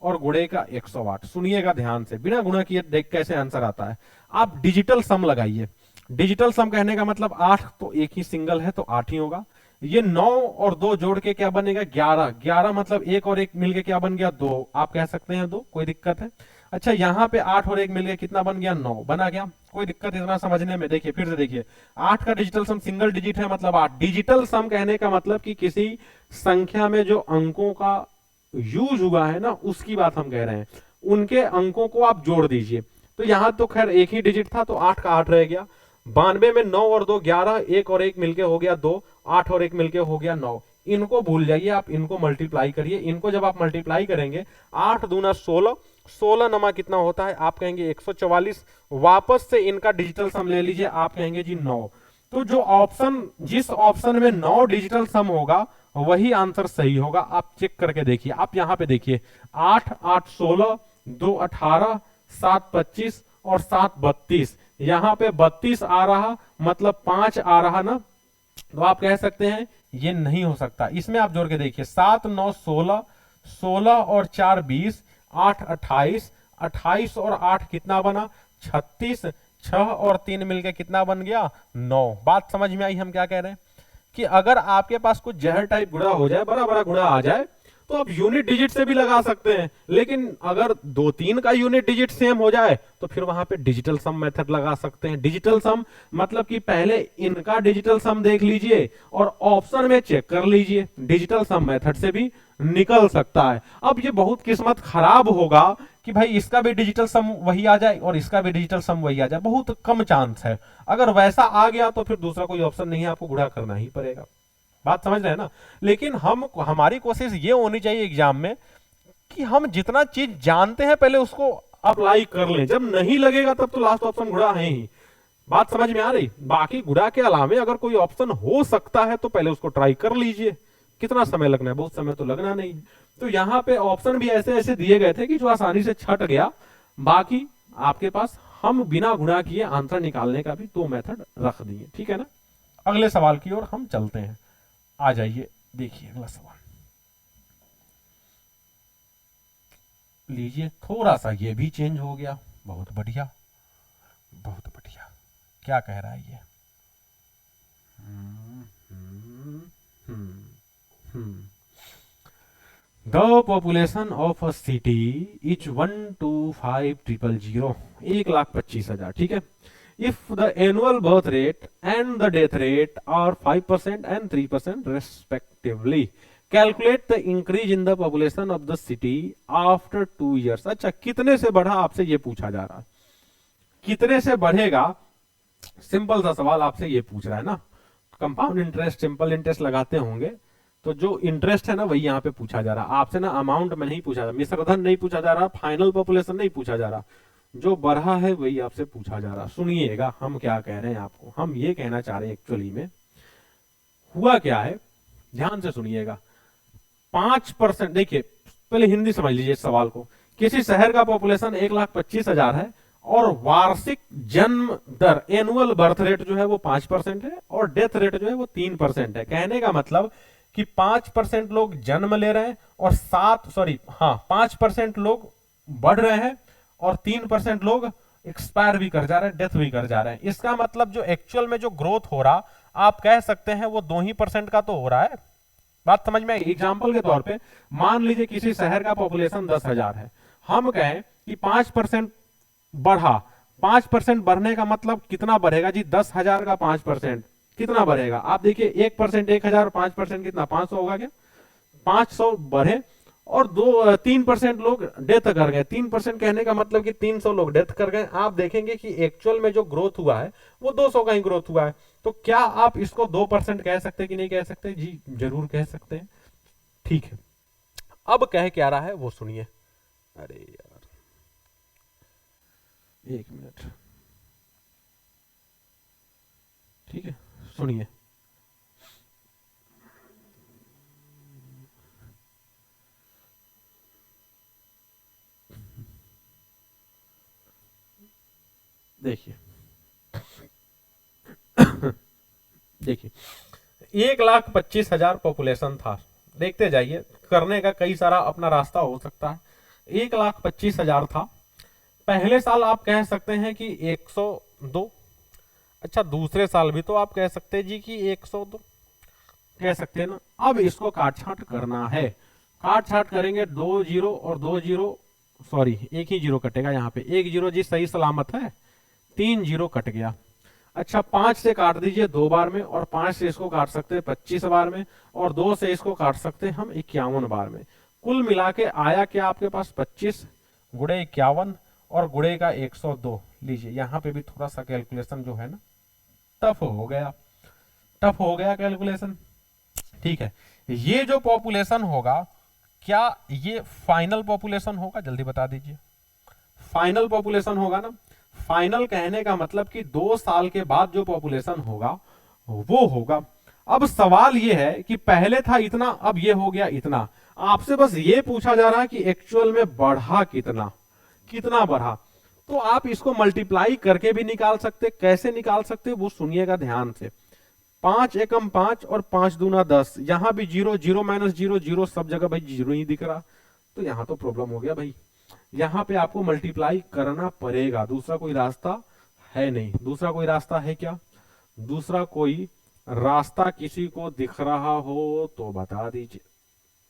और गुणे का 108। सुनिएगा ध्यान से, बिना गुणा किए देख कैसे आंसर आता है। आप डिजिटल सम लगाइए। डिजिटल सम कहने का मतलब 8 तो एक ही सिंगल है तो 8 ही होगा। ये 9 और 2 जोड़ के क्या बनेगा, 11। 11 मतलब 1 और 1 मिलके क्या बन गया, 2। आप कह सकते हैं 2, कोई दिक्कत है। अच्छा, यहां पे 8 और 1 मिल गया, कितना बन गया, 9 बना गया, कोई दिक्कत इतना समझने में। देखिए फिर से देखिए, 8 का डिजिटल सम सिंगल डिजिट है मतलब 8। डिजिटल सम कहने का मतलब कि किसी संख्या में जो अंकों का यूज हुआ है ना, उसकी बात हम कह रहे हैं। उनके अंकों को आप जोड़ दीजिए। तो यहां तो खैर एक ही डिजिट था तो 8 का 8 रह गया। 92 में 9 और 2 11, 1 और 1 मिलके हो गया 2, 8 और 1 मिलके हो गया 9। इनको भूल जाइए, आप इनको मल्टीप्लाई करिए। इनको जब आप मल्टीप्लाई करेंगे, 8 दूना 16, 16 नमा कितना होता है, आप कहेंगे 144। वापस से इनका डिजिटल सम ले लीजिए, आप कहेंगे जी 9। तो जो ऑप्शन, जिस ऑप्शन में 9 डिजिटल सम होगा वही आंसर सही होगा। आप चेक करके देखिए। आप यहां पे देखिए, 8 8 16, 2 18, 7 25 और 7 32। यहां पे 32 आ रहा मतलब 5 आ रहा ना, तो आप कह सकते हैं ये नहीं हो सकता। इसमें आप जोड़ के देखिए, 7 9 16, 16 और 4 20, 8 28, 28 और 8 कितना बना, 36, 6 और 3 मिलके कितना बन गया, 9। बात समझ में आई हम क्या कह रहे हैं कि अगर आपके पास कुछ जहर टाइप गुणा हो जाए, बड़ा बड़ा गुणा आ जाए, तो आप यूनिट डिजिट से भी लगा सकते हैं। लेकिन अगर 2 3 का यूनिट डिजिट सेम हो जाए तो फिर वहां पे डिजिटल सम मेथड लगा सकते हैं। डिजिटल सम मतलब कि पहले इनका डिजिटल सम देख लीजिए और ऑप्शन में चेक कर लीजिए, डिजिटल सम मेथड से भी निकल सकता है। अब ये बहुत किस्मत खराब होगा कि भाई इसका भी डिजिटल सम वही आ जाए और इसका भी डिजिटल सम वही आ जाए, बहुत कम चांस है। अगर वैसा आ गया तो फिर दूसरा कोई ऑप्शन नहीं है, आपको गुणा करना ही पड़ेगा। बात समझ रहे हैं ना। लेकिन हमारी कोशिश ये होनी चाहिए एग्जाम में कि हम जितना चीज जानते हैं पहले उसको अप्लाई कर लें। जब नहीं लगेगा तब तो लास्ट ऑप्शन गुणा है ही। बात समझ में आ रही। बाकी गुणा के अलावे अगर कोई ऑप्शन हो सकता है तो पहले उसको ट्राई कर लीजिए। कितना समय लगना है, बहुत समय तो लगना नहीं है। तो यहाँ पे ऑप्शन भी ऐसे ऐसे दिए गए थे कि जो आसानी से छट गया। बाकी आपके पास हम बिना गुणा किए आंसर निकालने का भी 2 मेथड रख दिए, ठीक है ना। अगले सवाल की ओर हम चलते हैं। आ जाइए, देखिए अगला सवाल लीजिए। थोड़ा सा ये भी चेंज हो गया, बहुत बढ़िया बहुत बढ़िया। क्या कह रहा है ये? हम्म, हम्म, हम्म, हम्म। The population of a city is 125,000, 1,25,000, ठीक है। If the annual birth rate and the death rate are 5% and 3% respectively, calculate the increase in the population of the city after 2 years। अच्छा, कितने से बढ़ा आपसे ये पूछा जा रहा है, कितने से बढ़ेगा? सिंपल सा सवाल आपसे ये पूछ रहा है ना। कंपाउंड इंटरेस्ट, सिंपल इंटरेस्ट लगाते होंगे, तो जो इंटरेस्ट है ना वही यहाँ पे पूछा जा रहा है आपसे ना। अमाउंट में नहीं पूछा जा रहा, मिश्रधन नहीं पूछा जा रहा, फाइनल पॉपुलेशन नहीं पूछा जा रहा, जो बढ़ा है वही आपसे पूछा जा रहा। सुनिएगा हम क्या कह रहे हैं आपको, हम ये कहना चाह रहे हैं एक्चुअली में हुआ क्या है, ध्यान से सुनिएगा। 5%, देखिए पहले हिंदी समझ लीजिए इस सवाल को। किसी शहर का पॉपुलेशन 1,25,000 है और वार्षिक जन्म दर, एनुअल बर्थ रेट जो है वो 5% है और डेथ रेट जो है वो 3% है। कहने का मतलब कि 5% लोग जन्म ले रहे हैं और 5% लोग बढ़ रहे हैं और 3% लोग एक्सपायर भी कर जा रहे हैं, डेथ भी कर जा रहे हैं। इसका मतलब जो एक्चुअल में जो ग्रोथ हो रहा, आप कह सकते हैं वो 2% का तो हो रहा है। बात समझ में आई? एग्जाम्पल के तौर पे मान लीजिए किसी शहर का पॉपुलेशन 10,000 है, हम कहें कि 5% बढ़ा। 5% बढ़ने का मतलब कितना बढ़ेगा जी? 10,000 का 5% कितना बढ़ेगा? आप देखिए 1%, 1,000, 5% कितना? 500 होगा क्या? 500 बढ़े और 3% लोग डेथ कर गए। 3% कहने का मतलब कि 300 लोग डेथ कर गए। आप देखेंगे कि एक्चुअल में जो ग्रोथ हुआ है वो 200 का ही ग्रोथ हुआ है। तो क्या आप इसको 2% कह सकते कि नहीं कह सकते? जी जरूर कह सकते हैं। ठीक है, अब कह क्या रहा है वो सुनिए। अरे यार, एक मिनट, ठीक है, सुनिए। देखिए देखिए 1,25,000 पॉपुलेशन था। देखते जाइए, करने का कई सारा अपना रास्ता हो सकता है। 1,25,000 था। पहले साल आप कह सकते हैं कि 102। अच्छा, दूसरे साल भी तो आप कह सकते हैं जी कि 102 कह सकते हैं ना। अब इसको काट छांट करना है। काट छांट करेंगे, 2 जीरो और 2 जीरो, सॉरी एक ही जीरो कटेगा यहाँ पे। 1 जीरो जी सही सलामत है, 3 जीरो कट गया। अच्छा, 5 से काट दीजिए 2 बार में, और 5 से इसको काट सकते हैं 25 बार में, और 2 से इसको काट सकते हैं हम 51 बार में। कुल मिला के आया क्या आपके पास? 25 गुड़े 51 और गुड़े का 102। लीजिए यहाँ पे भी थोड़ा सा कैलकुलेशन जो है ना टफ हो गया, टफ हो गया कैलकुलेशन। ठीक है, ये जो पॉपुलेशन होगा, क्या ये फाइनल पॉपुलेशन होगा? जल्दी बता दीजिए। फाइनल पॉपुलेशन होगा ना। फाइनल कहने का मतलब कि 2 साल के बाद जो पॉपुलेशन होगा वो होगा। अब सवाल ये है कि पहले था इतना, अब ये हो गया इतना। आपसे बस ये पूछा जा रहा है कि एक्चुअल में बढ़ा कितना, कितना बढ़ा। तो आप इसको मल्टीप्लाई करके भी निकाल सकते। कैसे निकाल सकते वो सुनिएगा ध्यान से। 5 एकम 5 और 5 दूना 10, यहां भी zero, zero minus zero, zero सब जगह भाई जीरो ही दिख रहा। तो यहां तो प्रॉब्लम हो गया भाई। यहां पे आपको मल्टीप्लाई करना पड़ेगा, दूसरा कोई रास्ता है नहीं। दूसरा कोई रास्ता है क्या? दूसरा कोई रास्ता किसी को दिख रहा हो तो बता दीजिए।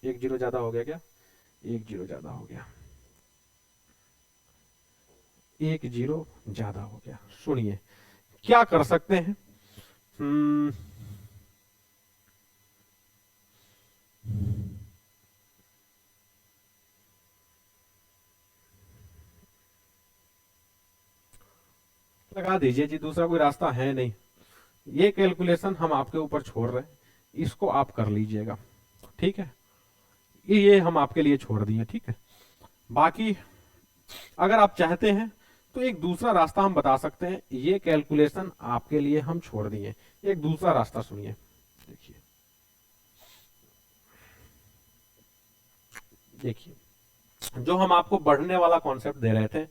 1 जीरो ज्यादा हो गया क्या? 1 जीरो ज्यादा हो गया, 1 जीरो ज्यादा हो गया। सुनिए क्या कर सकते हैं। हम्म लगा दीजिए जी, दूसरा कोई रास्ता है नहीं। ये कैलकुलेशन हम आपके ऊपर छोड़ रहे हैं, इसको आप कर लीजिएगा। ठीक है, ये हम आपके लिए छोड़ दिए। ठीक है, बाकी अगर आप चाहते हैं तो एक दूसरा रास्ता हम बता सकते हैं। ये कैलकुलेशन आपके लिए हम छोड़ दिए, एक दूसरा रास्ता सुनिए। देखिए देखिए, जो हम आपको बढ़ने वाला कॉन्सेप्ट दे रहे थे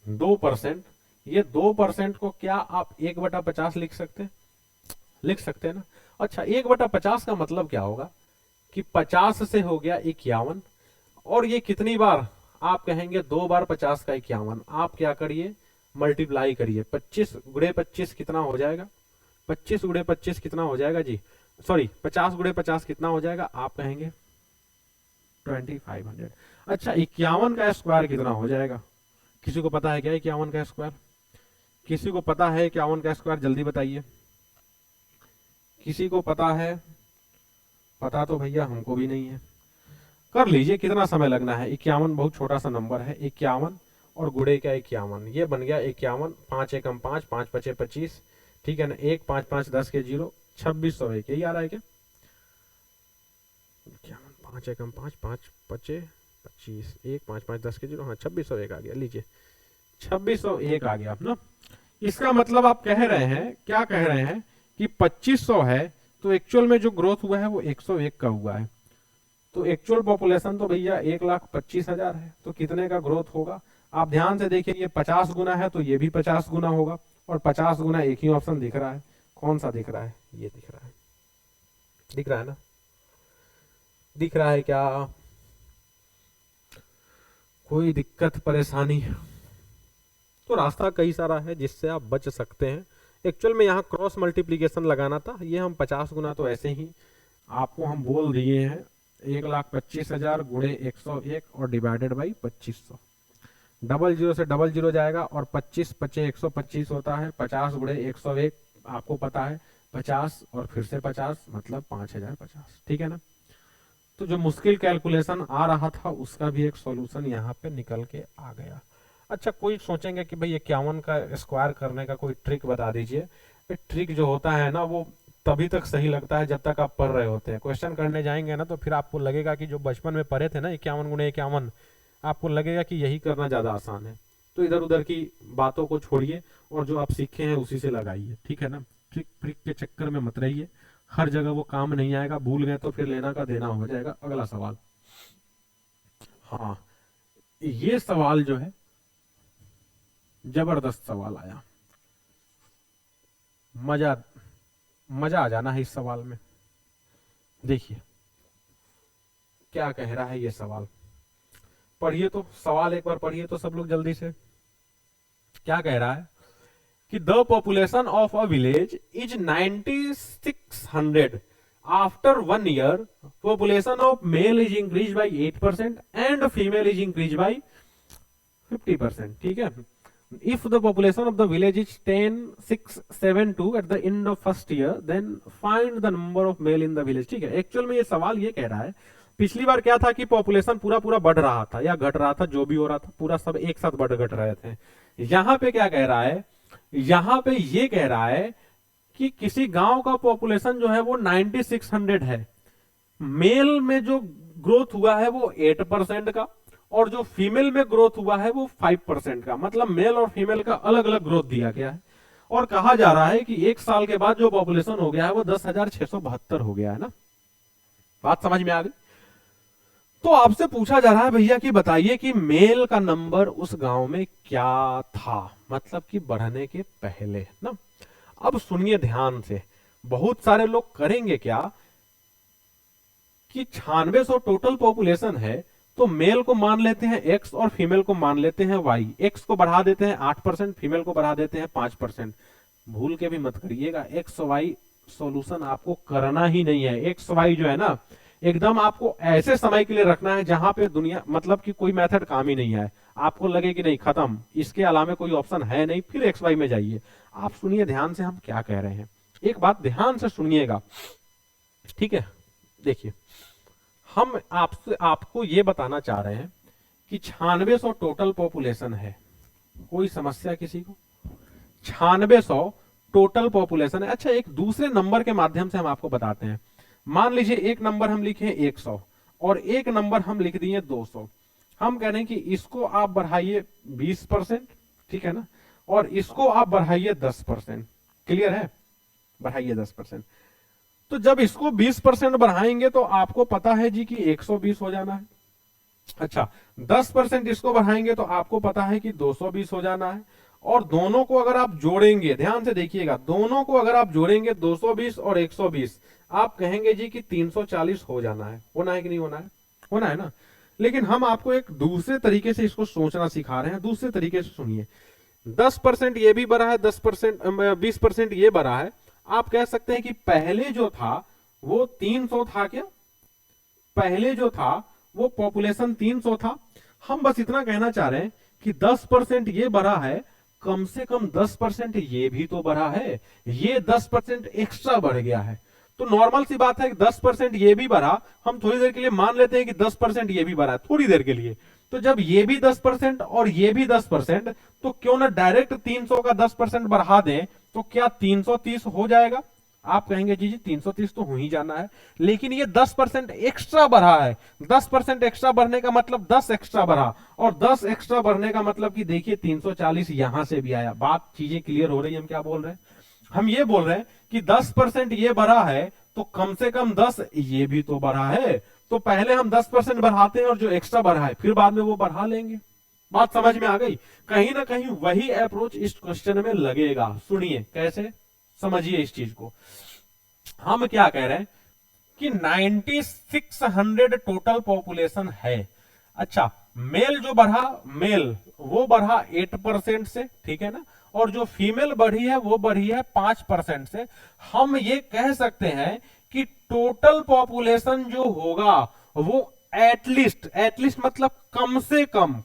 2%, ये 2% को क्या आप 1/50 लिख सकते हैं? लिख सकते हैं ना। अच्छा, 1/50 का मतलब क्या होगा कि 50 से हो गया 51, और ये कितनी बार आप कहेंगे 2 बार 50 का 51, आप क्या करिए मल्टीप्लाई करिए, 25 गुणे 25 कितना हो जाएगा, 25 गुणे 25 कितना हो जाएगा जी, सॉरी 50 गुणे 50 कितना हो जाएगा, आप कहेंगे 2500। अच्छा, 51 का स्क्वायर कितना हो जाएगा, किसी को पता है क्या 51 का स्क्वायर, किसी को पता है 51 का स्क्वायर, जल्दी बताइए, किसी को पता है, पता तो भैया हमको भी नहीं है, कर लीजिए, कितना समय लगना है, 51 बहुत छोटा सा नंबर है, 51 और गुड़े का 51, ये बन गया 51, 5 एकम 5, 5 पचे 25, ठीक है ना, 1 5 5 10 के 0, 2601, यही आ रहा है क्या, 5 एकम 5, 5 पचे 25, 1 5 5 10 के 0, हाँ 2601 आ गया, लीजिए 2601 आ गया ना। इसका मतलब आप कह रहे हैं, क्या कह रहे हैं कि 2500 है तो एक्चुअल में जो ग्रोथ हुआ है वो 101 का हुआ है, तो एक्चुअल पॉपुलेशन तो भैया 1,25,000 है, तो कितने का ग्रोथ होगा, आप ध्यान से देखिए, ये 50 गुना है तो ये भी 50 गुना होगा, और 50 गुना एक ही ऑप्शन दिख रहा है, कौन सा दिख रहा है, ये दिख रहा है, दिख रहा है ना, दिख रहा है क्या, कोई दिक्कत परेशानी, तो रास्ता कई सारा है जिससे आप बच सकते हैं। एक्चुअल में यहाँ क्रॉस मल्टीप्लीकेशन लगाना था, ये हम 50 गुना तो ऐसे ही आपको हम बोल दिए हैं, 1,25,000 गुणे 101 और डिवाइडेड बाई 2500, डबल जीरो से डबल जीरो जाएगा, और 25 पचे 125 होता है, 50 गुणे 101 आपको पता है 50, और फिर से 50 मतलब 5050, ठीक है ना। तो जो मुश्किल कैलकुलेशन आ रहा था उसका भी एक सॉल्यूशन यहाँ पे निकल के आ गया। अच्छा, कोई सोचेंगे कि भाई 51 का स्क्वायर करने का कोई ट्रिक बता दीजिए, ट्रिक जो होता है ना वो तभी तक सही लगता है जब तक आप पढ़ रहे होते हैं, क्वेश्चन करने जाएंगे ना तो फिर आपको लगेगा कि जो बचपन में पढ़े थे ना 51 गुणे 51, आपको लगेगा कि यही करना ज्यादा आसान है, तो इधर उधर की बातों को छोड़िए और जो आप सीखे हैं उसी से लगाइए, ठीक है ना, ट्रिक ट्रिक के चक्कर में मत रहिए, हर जगह वो काम नहीं आएगा, भूल गए तो फिर लेना का देना हो जाएगा। अगला सवाल, हाँ ये सवाल जो है जबरदस्त सवाल आया, मजा मजा आ जाना है इस सवाल में। देखिए क्या कह रहा है ये सवाल, पढ़िए तो सवाल एक बार पढ़िए तो सब लोग जल्दी से, क्या कह रहा है कि the population of a village is 9600, after 1 year population of male is increase by 8% and female is increase by 50%, ठीक है। If the population of the village is 10,672 at the end of first year, then find the number of male in the village, ठीक है। Actual में ये सवाल ये कह रहा है, पिछली बार क्या था कि पॉपुलेशन पूरा पूरा बढ़ रहा था या घट रहा था, जो भी हो रहा था पूरा सब एक साथ बढ़ घट रहे थे, यहाँ पे क्या कह रहा है, यहाँ पे ये कह रहा है कि किसी गांव का पॉपुलेशन जो है वो 9600 है, मेल में जो ग्रोथ हुआ है वो 8% का, और जो फीमेल में ग्रोथ हुआ है वो 5% का, मतलब मेल और फीमेल का अलग अलग ग्रोथ दिया गया है, और कहा जा रहा है कि 1 साल के बाद जो पॉपुलेशन हो गया है वो 10,672 हो गया है ना, बात समझ में आ गई। तो आपसे पूछा जा रहा है भैया कि बताइए कि मेल का नंबर उस गांव में क्या था, मतलब कि बढ़ने के पहले ना। अब सुनिए ध्यान से, बहुत सारे लोग करेंगे क्या कि 9600 टोटल पॉपुलेशन है तो मेल को मान लेते हैं x और फीमेल को मान लेते हैं y, x को बढ़ा देते हैं 8%, फीमेल को बढ़ा देते हैं 5%, भूल के भी मत करिएगा, x y सॉल्यूशन आपको करना ही नहीं है, x y जो है ना एकदम आपको ऐसे समय के लिए रखना है जहां पे दुनिया मतलब कि कोई मेथड काम ही नहीं है, आपको लगे कि नहीं खत्म, इसके अलावा कोई ऑप्शन है नहीं, फिर x y में जाइए। आप सुनिए ध्यान से हम क्या कह रहे हैं, एक बात ध्यान से सुनिएगा, ठीक है। देखिए हम आपको ये बताना चाह रहे हैं कि 9600 टोटल पॉपुलेशन है, कोई समस्या किसी को, 9600 टोटल पॉपुलेशन है। अच्छा, एक दूसरे नंबर के माध्यम से हम आपको बताते हैं, मान लीजिए एक नंबर हम लिखे 100 और एक नंबर हम लिख दिए 200, हम कह रहे हैं कि इसको आप बढ़ाइए 20%, ठीक है ना, और इसको आप बढ़ाइए 10%, क्लियर है, बढ़ाइए 10%। तो जब इसको 20% बढ़ाएंगे तो आपको पता है जी कि 120 हो जाना है। अच्छा, 10% इसको बढ़ाएंगे तो आपको पता है कि 220 हो जाना है, और दोनों को अगर आप जोड़ेंगे, ध्यान से देखिएगा, दोनों को अगर आप जोड़ेंगे 220 और 120, आप कहेंगे जी कि 340 हो जाना है। होना है कि नहीं होना है? होना है ना। लेकिन हम आपको एक दूसरे तरीके से इसको सोचना सिखा रहे हैं। दूसरे तरीके से सुनिए, 10% ये भी बढ़ा है, 10% 20% ये बढ़ा है। आप कह सकते हैं कि पहले जो था वो 300 था क्या? पहले जो था वो पॉपुलेशन 300 था। हम बस इतना कहना चाह रहे हैं कि 10% ये बढ़ा है, कम से कम 10% ये भी तो बढ़ा है। ये 10% एक्स्ट्रा बढ़ गया है। तो नॉर्मल सी बात है कि 10% ये भी बढ़ा, हम थोड़ी देर के लिए मान लेते हैं कि 10% ये भी बढ़ा, थोड़ी देर के लिए। तो जब ये भी 10% और ये भी 10%, तो क्यों ना डायरेक्ट 300 का 10% बढ़ा दें, तो क्या 330 हो जाएगा? आप कहेंगे जी जी 330 तो हो ही जाना है, लेकिन ये 10% एक्स्ट्रा बढ़ा है। 10% एक्स्ट्रा बढ़ने का मतलब 10 एक्स्ट्रा बढ़ा, और 10 एक्स्ट्रा बढ़ने का मतलब कि देखिए 340 यहां से भी आया। बात चीजें क्लियर हो रही है? हम क्या बोल रहे हैं? हम ये बोल रहे हैं कि 10% ये बढ़ा है, तो कम से कम 10 ये भी तो बढ़ा है। तो पहले हम 10% बढ़ाते हैं और जो एक्स्ट्रा बढ़ा है फिर बाद में वो बढ़ा लेंगे। बात समझ में आ गई? कहीं ना कहीं वही अप्रोच इस क्वेश्चन में लगेगा। सुनिए कैसे, समझिए इस चीज को। हम क्या कह रहे हैं कि 9600 टोटल पॉपुलेशन है। अच्छा, मेल जो बढ़ा, मेल वो बढ़ा 8% से, ठीक है ना, और जो फीमेल बढ़ी है वो बढ़ी है 5% से। हम ये कह सकते हैं कि टोटल पॉपुलेशन जो होगा वो एटलीस्ट मतलब कम से कम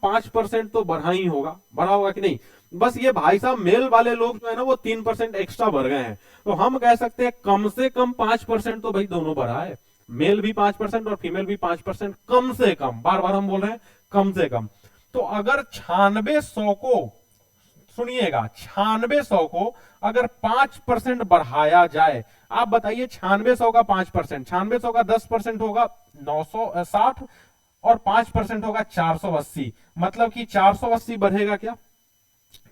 5% तो बढ़ा ही होगा। बढ़ा होगा कि नहीं? बस ये भाई साहब मेल वाले लोग जो है ना वो 3% एक्स्ट्रा बढ़ गए हैं। तो हम कह सकते हैं कम से कम 5% तो भाई दोनों बढ़ा है। मेल भी 5% और फीमेल भी 5%, कम से कम। बार बार हम बोल रहे हैं कम से कम। तो अगर 9600 को, सुनिएगा, 9600 को अगर 5% बढ़ाया जाए, आप बताइए 9600 का 5%, 9600 का 10% होगा 960, और 5% होगा 480। मतलब कि 480 बढ़ेगा क्या?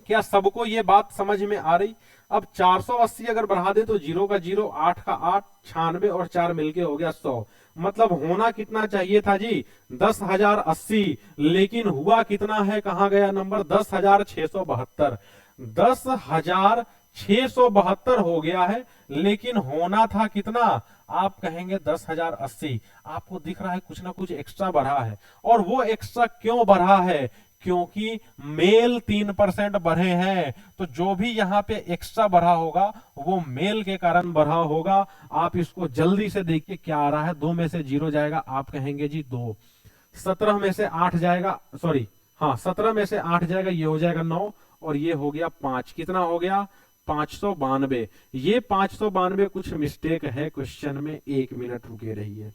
क्या सबको ये बात समझ में आ रही? अब 480 अगर बढ़ा दे तो 0 का 0, 8 का 8, 96 और 4 मिलके हो गया 100। मतलब होना कितना चाहिए था जी? 10,080। लेकिन हुआ कितना है? कहां गया नंबर? 10,672। 10,672 हो गया है, लेकिन होना था कितना? आप कहेंगे 10,080। आपको दिख रहा है कुछ ना कुछ एक्स्ट्रा बढ़ा है। और वो एक्स्ट्रा क्यों बढ़ा है? क्योंकि मेल 3% बढ़े हैं। तो जो भी यहां पे एक्स्ट्रा बढ़ा होगा वो मेल के कारण बढ़ा होगा। आप इसको जल्दी से देखिए क्या आ रहा है। 2 में से 0 जाएगा, आप कहेंगे जी 2। 17 में से 8 जाएगा, सॉरी, हाँ 17 में से 8 जाएगा, ये हो जाएगा 9, और ये हो गया 5। कितना हो गया? 592। ये 592 कुछ मिस्टेक है क्वेश्चन में। 1 मिनट रुके रहिए।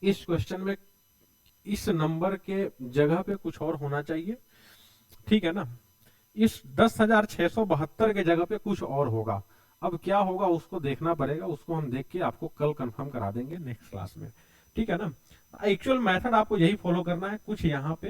इस क्वेश्चन में इस नंबर के जगह पे कुछ और होना चाहिए, ठीक है ना। इस 10,672 के जगह पे कुछ और होगा। अब क्या होगा उसको देखना पड़ेगा, उसको हम देख के आपको कल कंफर्म करा देंगे नेक्स्ट क्लास में, ठीक है ना। एक्चुअल मेथड आपको यही फॉलो करना है। कुछ यहाँ पे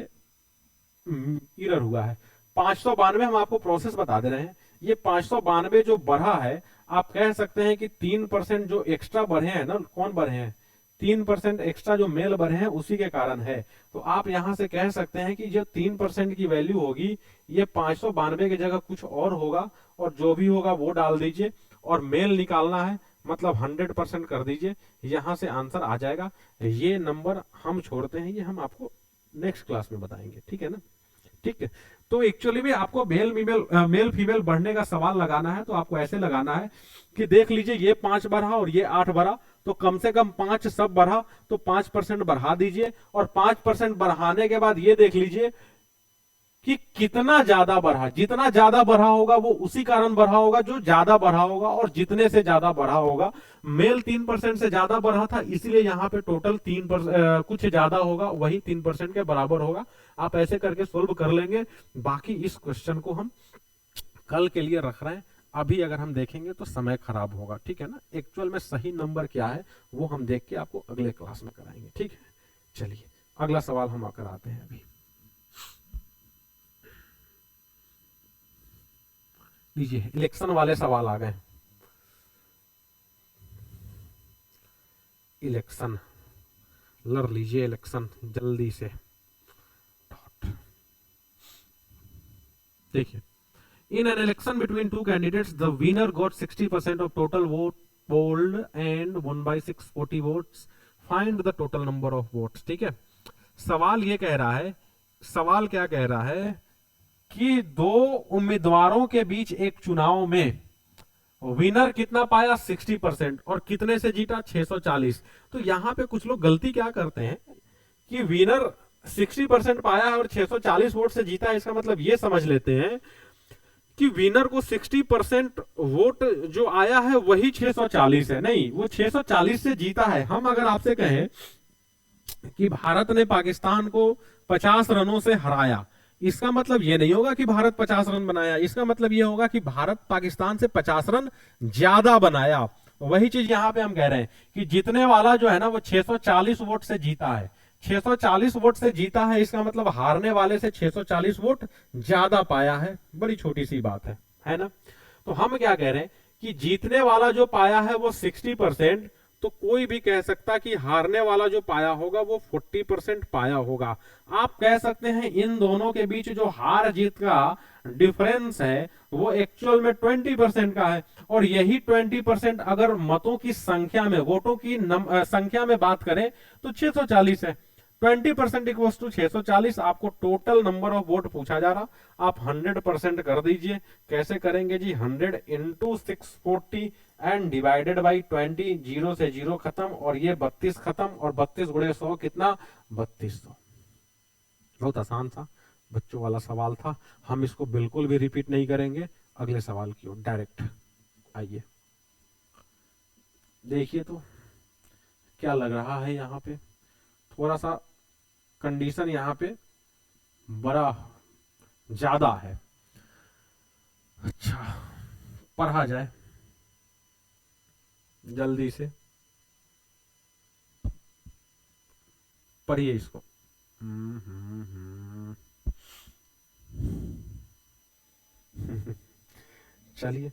एरर हुआ है। 592 हम आपको प्रोसेस बता दे रहे हैं। ये 592 जो बढ़ा है, आप कह सकते हैं कि 3% जो एक्स्ट्रा बढ़े हैं ना, कौन बढ़े हैं? 3% एक्स्ट्रा जो मेल बढ़े हैं उसी के कारण है। तो आप यहां से कह सकते हैं कि जो 3% की वैल्यू होगी, ये 592 की जगह कुछ और होगा, और जो भी होगा वो डाल दीजिए, और मेल निकालना है मतलब 100% कर दीजिए। यहां से आंसर आ जाएगा। ये नंबर हम छोड़ते हैं, ये हम आपको नेक्स्ट क्लास में बताएंगे, ठीक है ना। ठीक है, तो एक्चुअली में आपको मेल फीमेल बढ़ने का सवाल लगाना है तो आपको ऐसे लगाना है कि देख लीजिए ये 5 बढ़ा और ये 8 बढ़ा, तो कम से कम 5 सब बढ़ा, तो 5% बढ़ा दीजिए। और 5% बढ़ाने के बाद ये देख लीजिए कि कितना ज्यादा बढ़ा। जितना ज्यादा बढ़ा होगा वो उसी कारण बढ़ा होगा जो ज्यादा बढ़ा होगा, और जितने से ज्यादा बढ़ा होगा, मेल 3% से ज्यादा बढ़ा था, इसलिए यहाँ पे टोटल 3% कुछ ज्यादा होगा, वही 3% के बराबर होगा। आप ऐसे करके सोल्व कर लेंगे। बाकी इस क्वेश्चन को हम कल के लिए रख रहे हैं, अभी अगर हम देखेंगे तो समय खराब होगा, ठीक है ना। एक्चुअल में सही नंबर क्या है वो हम देख के आपको अगले क्लास में कराएंगे, ठीक है। चलिए अगला सवाल हम आकर आते हैं। अभी लीजिए, इलेक्शन वाले सवाल आ गए। इलेक्शन लड़ लीजिए, इलेक्शन जल्दी से। देखिए, in an election between two candidates, the winner got 60% of total vote polled and won by 640 votes. Find the total number of votes. ठीक है, सवाल ये कह रहा है, सवाल क्या कह रहा है कि दो उम्मीदवारों के बीच एक चुनाव में विनर कितना पाया 60%, और कितने से जीता 640। तो यहां पे कुछ लोग गलती क्या करते हैं कि विनर 60% पाया है और 640 वोट से जीता है, इसका मतलब ये समझ लेते हैं कि विनर को 60% वोट जो आया है वही 640 है। नहीं, वो 640 से जीता है। हम अगर आपसे कहें कि भारत ने पाकिस्तान को 50 रनों से हराया, इसका मतलब यह नहीं होगा कि भारत 50 रन बनाया, इसका मतलब यह होगा कि भारत पाकिस्तान से 50 रन ज्यादा बनाया। वही चीज यहां पे हम कह रहे हैं कि जीतने वाला जो है ना वो 640 वोट से जीता है। 640 वोट से जीता है, इसका मतलब हारने वाले से 640 वोट ज्यादा पाया है। बड़ी छोटी सी बात है ना। तो हम क्या कह रहे हैं कि जीतने वाला जो पाया है वो 60%, तो कोई भी कह सकता कि हारने वाला जो पाया होगा वो 40% पाया होगा। आप कह सकते हैं इन दोनों के बीच जो हार जीत का डिफरेंस है वो एक्चुअल में 20% का है, और यही 20% अगर मतों की संख्या में, वोटों की संख्या में बात करें तो 640 है। 20% इक्वल्स टू 640। आपको टोटल नंबर ऑफ वोट पूछा जा रहा, आप 100% कर दीजिए। कैसे करेंगे जी, 100 into 640 and divided by 20। Zero से जीरो खत्म, और ये 32 खत्म, और 32 गुणे 100 कितना, 3200। बहुत आसान था, बच्चों वाला सवाल था। हम इसको बिल्कुल भी रिपीट नहीं करेंगे। अगले सवाल की ओर डायरेक्ट आइए। देखिए तो क्या लग रहा है, यहाँ पे थोड़ा सा कंडीशन यहाँ पे बड़ा ज्यादा है। अच्छा, पढ़ा जाए जल्दी से, पढ़िए इसको। चलिए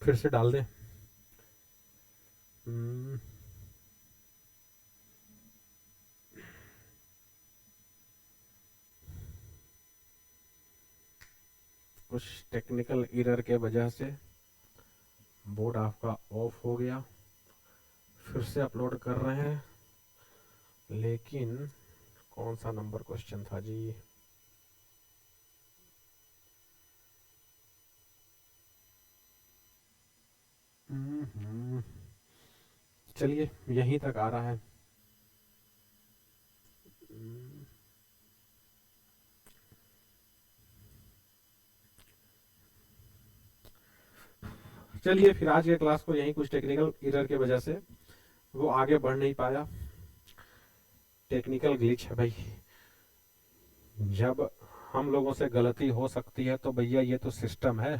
फिर से डाल दें। कुछ टेक्निकल एरर के वजह से बोर्ड आपका ऑफ हो गया। फिर से अपलोड कर रहे हैं, लेकिन कौन सा नंबर क्वेश्चन था जी? चलिए यहीं तक आ रहा है। चलिए फिर आज के क्लास को यहीं, कुछ टेक्निकल एरर की वजह से वो आगे बढ़ नहीं पाया। टेक्निकल ग्लिच है भाई। जब हम लोगों से गलती हो सकती है तो भैया ये तो सिस्टम है,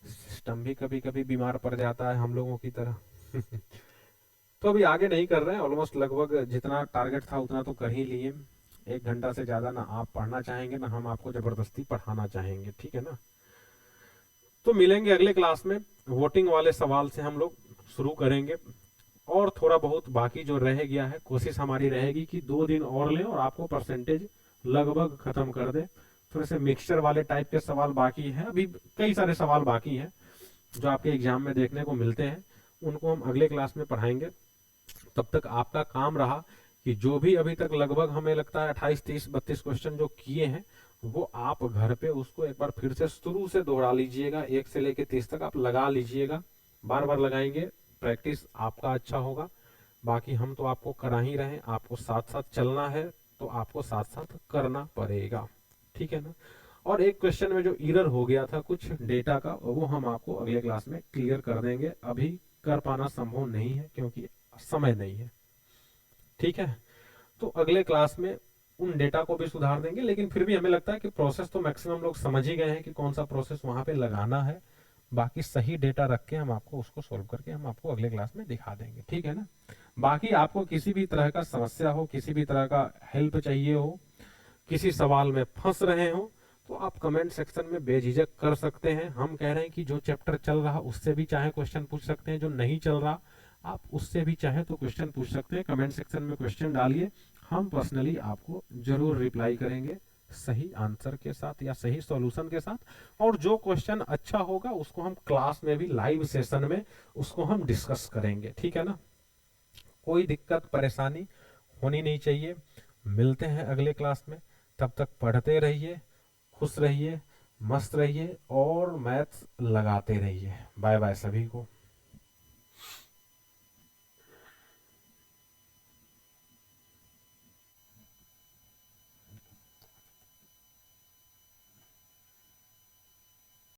सिस्टम भी कभी कभी बीमार पड़ जाता है हम लोगों की तरह। तो अभी आगे नहीं कर रहे हैं, ऑलमोस्ट लगभग जितना टारगेट था उतना तो कर ही लिए। 1 घंटा से ज्यादा ना आप पढ़ना चाहेंगे ना हम आपको जबरदस्ती पढ़ाना चाहेंगे, ठीक है ना। तो मिलेंगे अगले क्लास में। वोटिंग वाले सवाल से हम लोग शुरू करेंगे, और थोड़ा बहुत बाकी जो रह गया है कोशिश हमारी रहेगी कि 2 दिन और लें और आपको परसेंटेज लगभग खत्म कर दे। थोड़े से मिक्सचर वाले टाइप के सवाल बाकी हैं, अभी कई सारे सवाल बाकी हैं जो आपके एग्जाम में देखने को मिलते हैं, उनको हम अगले क्लास में पढ़ाएंगे। तब तक आपका काम रहा कि जो भी अभी तक लगभग हमें लगता है 28, 30, 32 क्वेश्चन जो किए हैं वो आप घर पे उसको एक बार फिर से शुरू से दोहरा लीजिएगा। 1 से लेके 30 तक आप लगा लीजिएगा, बार बार लगाएंगे, प्रैक्टिस आपका अच्छा होगा। बाकी हम तो आपको करा ही रहे हैं, आपको साथ साथ चलना है तो आपको साथ साथ करना पड़ेगा, ठीक है ना। और एक क्वेश्चन में जो एरर हो गया था कुछ डेटा का, वो हम आपको अगले क्लास में क्लियर कर देंगे, अभी कर पाना संभव नहीं है क्योंकि समय नहीं है, ठीक है। तो अगले क्लास में उन डेटा को भी सुधार देंगे, लेकिन फिर भी हमें लगता है कि प्रोसेस तो मैक्सिमम लोग समझ ही गए हैं कि कौन सा प्रोसेस वहां पे लगाना है। बाकी सही डेटा रख के हम आपको उसको सोल्व करके हम आपको अगले क्लास में दिखा देंगे, ठीक है ना। बाकी आपको किसी भी तरह का समस्या हो, किसी भी तरह का हेल्प चाहिए हो, किसी सवाल में फंस रहे हो, तो आप कमेंट सेक्शन में बेझिझक कर सकते हैं। हम कह रहे हैं कि जो चैप्टर चल रहा उससे भी चाहे क्वेश्चन पूछ सकते हैं, जो नहीं चल रहा आप उससे भी चाहे तो क्वेश्चन पूछ सकते हैं। कमेंट सेक्शन में क्वेश्चन डालिए, हम पर्सनली आपको जरूर रिप्लाई करेंगे सही आंसर के साथ या सही सॉल्यूशन के साथ। और जो क्वेश्चन अच्छा होगा उसको हम क्लास में भी लाइव सेशन में उसको हम डिस्कस करेंगे, ठीक है ना। कोई दिक्कत परेशानी होनी नहीं चाहिए। मिलते हैं अगले क्लास में, तब तक पढ़ते रहिए, खुश रहिए, मस्त रहिए और मैथ्स लगाते रहिए। बाय बाय सभी को।